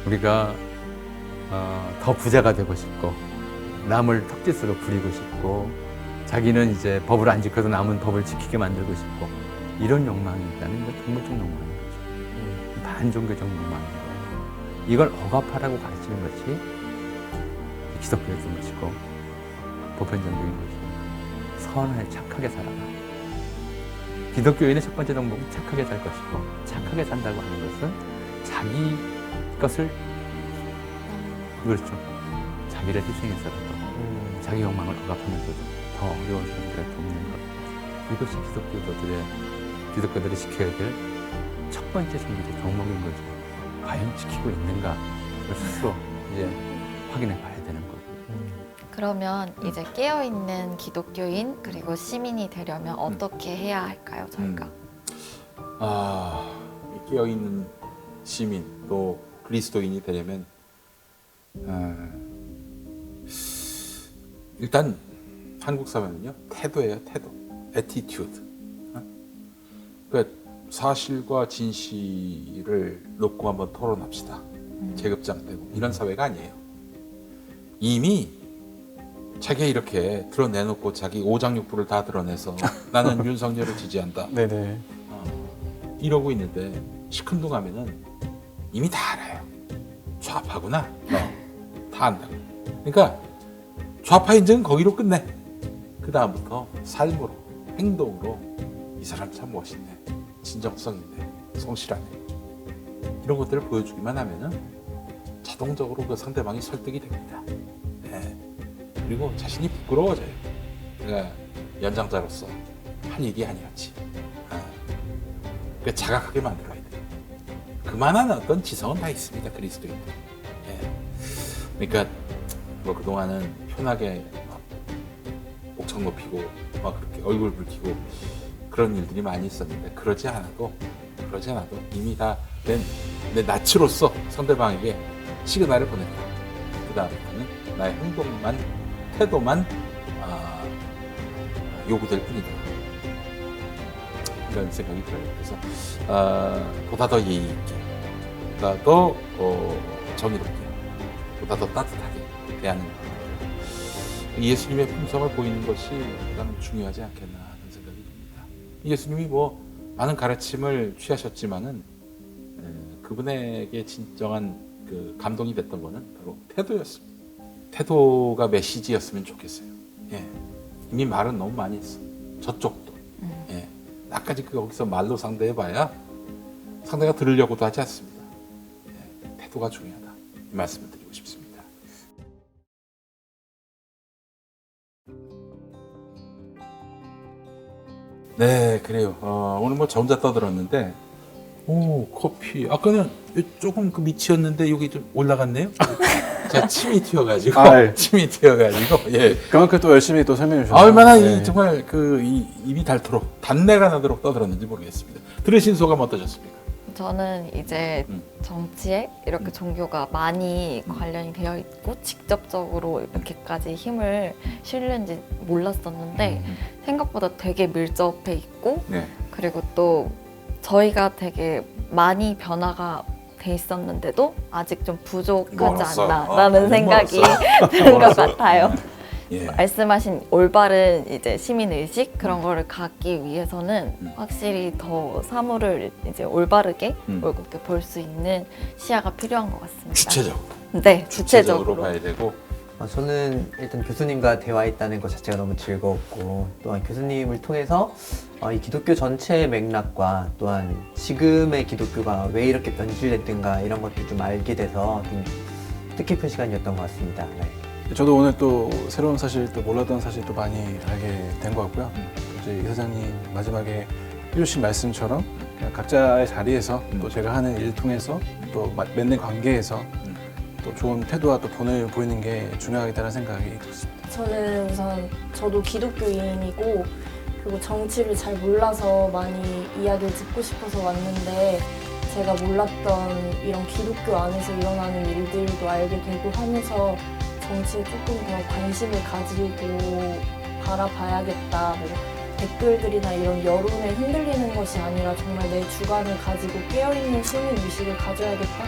우리가 더 부자가 되고 싶고 남을 턱짓으로 부리고 싶고 자기는 이제 법을 안 지켜도 남은 법을 지키게 만들고 싶고 이런 욕망이 있다는 건 동물적 욕망인 거죠. 반종교적 욕망인 거예요. 이걸 억압하라고 가르치는 것이 기독교였던 것이고 보편종교인 것이고 선을 착하게 살아라. 기독교인의 첫 번째 덕목은 착하게 살 것이고 착하게 산다고 하는 것은 자기 것을 그렇죠. 자기를 희생해서라도 자기 욕망을 억압하면서도 더 어려운 사람들을 돕는 것. 이것이 기독교들이 지켜야 될 첫 번째 종교적 덕목인 거죠. 과연 지키고 있는가? 스스로 이제 확인해 봐야 되는 거고. 그러면 이제 깨어있는 기독교인 그리고 시민이 되려면 어떻게 해야 할까요, 저희가? 깨어있는 시민 또 그리스도인이 되려면 일단 한국 사회는요 태도예요. 태도, attitude. 그러니까 사실과 진실을 놓고 한번 토론합시다. 계급장되고 이런 사회가 아니에요. 이미 자기가 이렇게 드러내놓고 자기 오장육부를 다 드러내서 나는 윤석열을 지지한다. 네네. 이러고 있는데 시큰둥하면은 이미 다 알아요. 좌파구나. 다 안다고. 그러니까 좌파 인증은 거기로 끝내. 그 다음부터 삶으로, 행동으로 이 사람 참 멋있네, 진정성 있네, 성실하네, 이런 것들을 보여주기만 하면은 자동적으로 그 상대방이 설득이 됩니다. 네. 그리고 자신이 부끄러워져요. 내가 연장자로서 한 일이 아니었지. 그러니까 자각하게 만들어야 돼요. 그만한 어떤 지성은 다 있습니다, 그리스도인들. 예. 그러니까 뭐 그동안은 편하게 막 목청 높이고 막 그렇게 얼굴 붉히고 그런 일들이 많이 있었는데 그러지 않아도 이미 다 내 나치로서 상대방에게 시그널을 보냈다. 그 다음에는 나의 행동만, 태도만 요구될 뿐이다. 이런 생각이 들어요. 그래서 보다 더 예의 있게, 보다 더 정의롭게, 보다 더 따뜻하게 대하는 예수님의 품성을 보이는 것이 가장 중요하지 않겠나 하는 생각이 듭니다. 예수님이 뭐 많은 가르침을 취하셨지만은 그분에게 진정한 그 감동이 됐던 거는 바로 태도였습니다. 태도가 메시지였으면 좋겠어요. 예. 이미 말은 너무 많이 했어. 저쪽도. 예. 나까지 거기서 말로 상대해봐야 상대가 들으려고도 하지 않습니다. 예. 태도가 중요하다. 이 말씀을 드리고 싶습니다. 네, 그래요. 오늘 뭐 저 혼자 떠들었는데, 오, 커피. 아까는 조금 그 밑이었는데 여기 좀 올라갔네요. 제가 침이 튀어가지고, 예. 그만큼 또 열심히 또 설명해 주셨어요. 얼마나 네. 정말 그 입이 닳도록, 단내가 나도록 떠들었는지 모르겠습니다. 들으신 소감 어떠셨습니까? 저는 이제 정치에 이렇게 종교가 많이 관련이 되어 있고 직접적으로 이렇게까지 힘을 실는지 몰랐었는데 생각보다 되게 밀접해 있고 네. 그리고 또 저희가 되게 많이 변화가 돼 있었는데도 아직 좀 부족하지 않나라는 생각이 드는 것 같아요. 예. 말씀하신 올바른 이제 시민 의식 그런 거를 갖기 위해서는 확실히 더 사물을 이제 올바르게 올곧게 볼 수 있는 시야가 필요한 것 같습니다. 주체적으로. 네, 주체적으로 봐야 되고. 저는 일단 교수님과 대화했다는 것 자체가 너무 즐거웠고 또한 교수님을 통해서 이 기독교 전체의 맥락과 또한 지금의 기독교가 왜 이렇게 변질됐든가 이런 것들 좀 알게 돼서 좀 뜻깊은 시간이었던 것 같습니다. 네. 저도 오늘 또 새로운 사실, 또 몰랐던 사실 또 많이 알게 된 것 같고요. 이제 이 사장님 마지막에 해주신 말씀처럼 그냥 각자의 자리에서 또 제가 하는 일 통해서 또 맺는 관계에서 또 좋은 태도와 또 본을 보이는 게 중요하겠다는 생각이 들었습니다. 저는 우선 저도 기독교인이고 그리고 정치를 잘 몰라서 많이 이야기를 듣고 싶어서 왔는데 제가 몰랐던 이런 기독교 안에서 일어나는 일들도 알게 되고 하면서 정치에 조금 더 관심을 가지고 바라봐야겠다. 뭐 댓글들이나 이런 여론에 흔들리는 것이 아니라 정말 내 주관을 가지고 깨어있는 시민의식을 가져야겠다.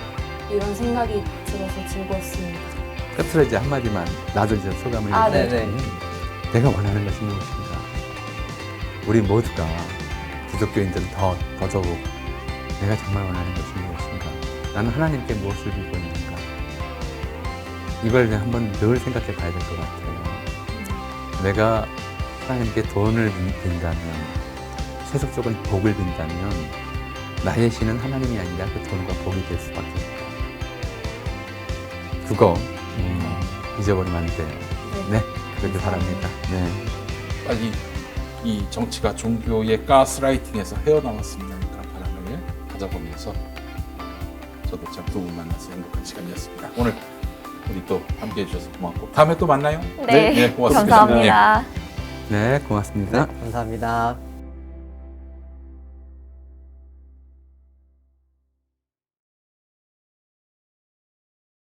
이런 생각이 들어서 즐거웠습니다. 끝으로 이제 한마디만 나도 이제 소감을 네네. 내가 원하는 것이 무엇인가. 우리 모두가 기독교인들은 더더욱 내가 정말 원하는 것이 무엇인가. 나는 하나님께 무엇을 빌고 있는가. 이걸 한번 늘 생각해 봐야 될 것 같아요. 내가 하나님께 돈을 빈다면, 세속적인 복을 빈다면 나의 신은 하나님이 아니라 그 돈과 복이 될 수밖에 없다. 그거 잊어버리면 안 돼요. 네, 그렇게 바랍니다. 네. 빨리 이 정치가 종교의 가스라이팅에서 헤어나왔으면 하는 그런 바람을 가져보면서 저도 참 두 분 만나서 행복한 시간이었습니다. 오늘 우리 또 함께해 주셔서 고맙고 다음에 또 만나요. 네, 고맙습니다. 감사합니다. 네, 고맙습니다. 감사합니다.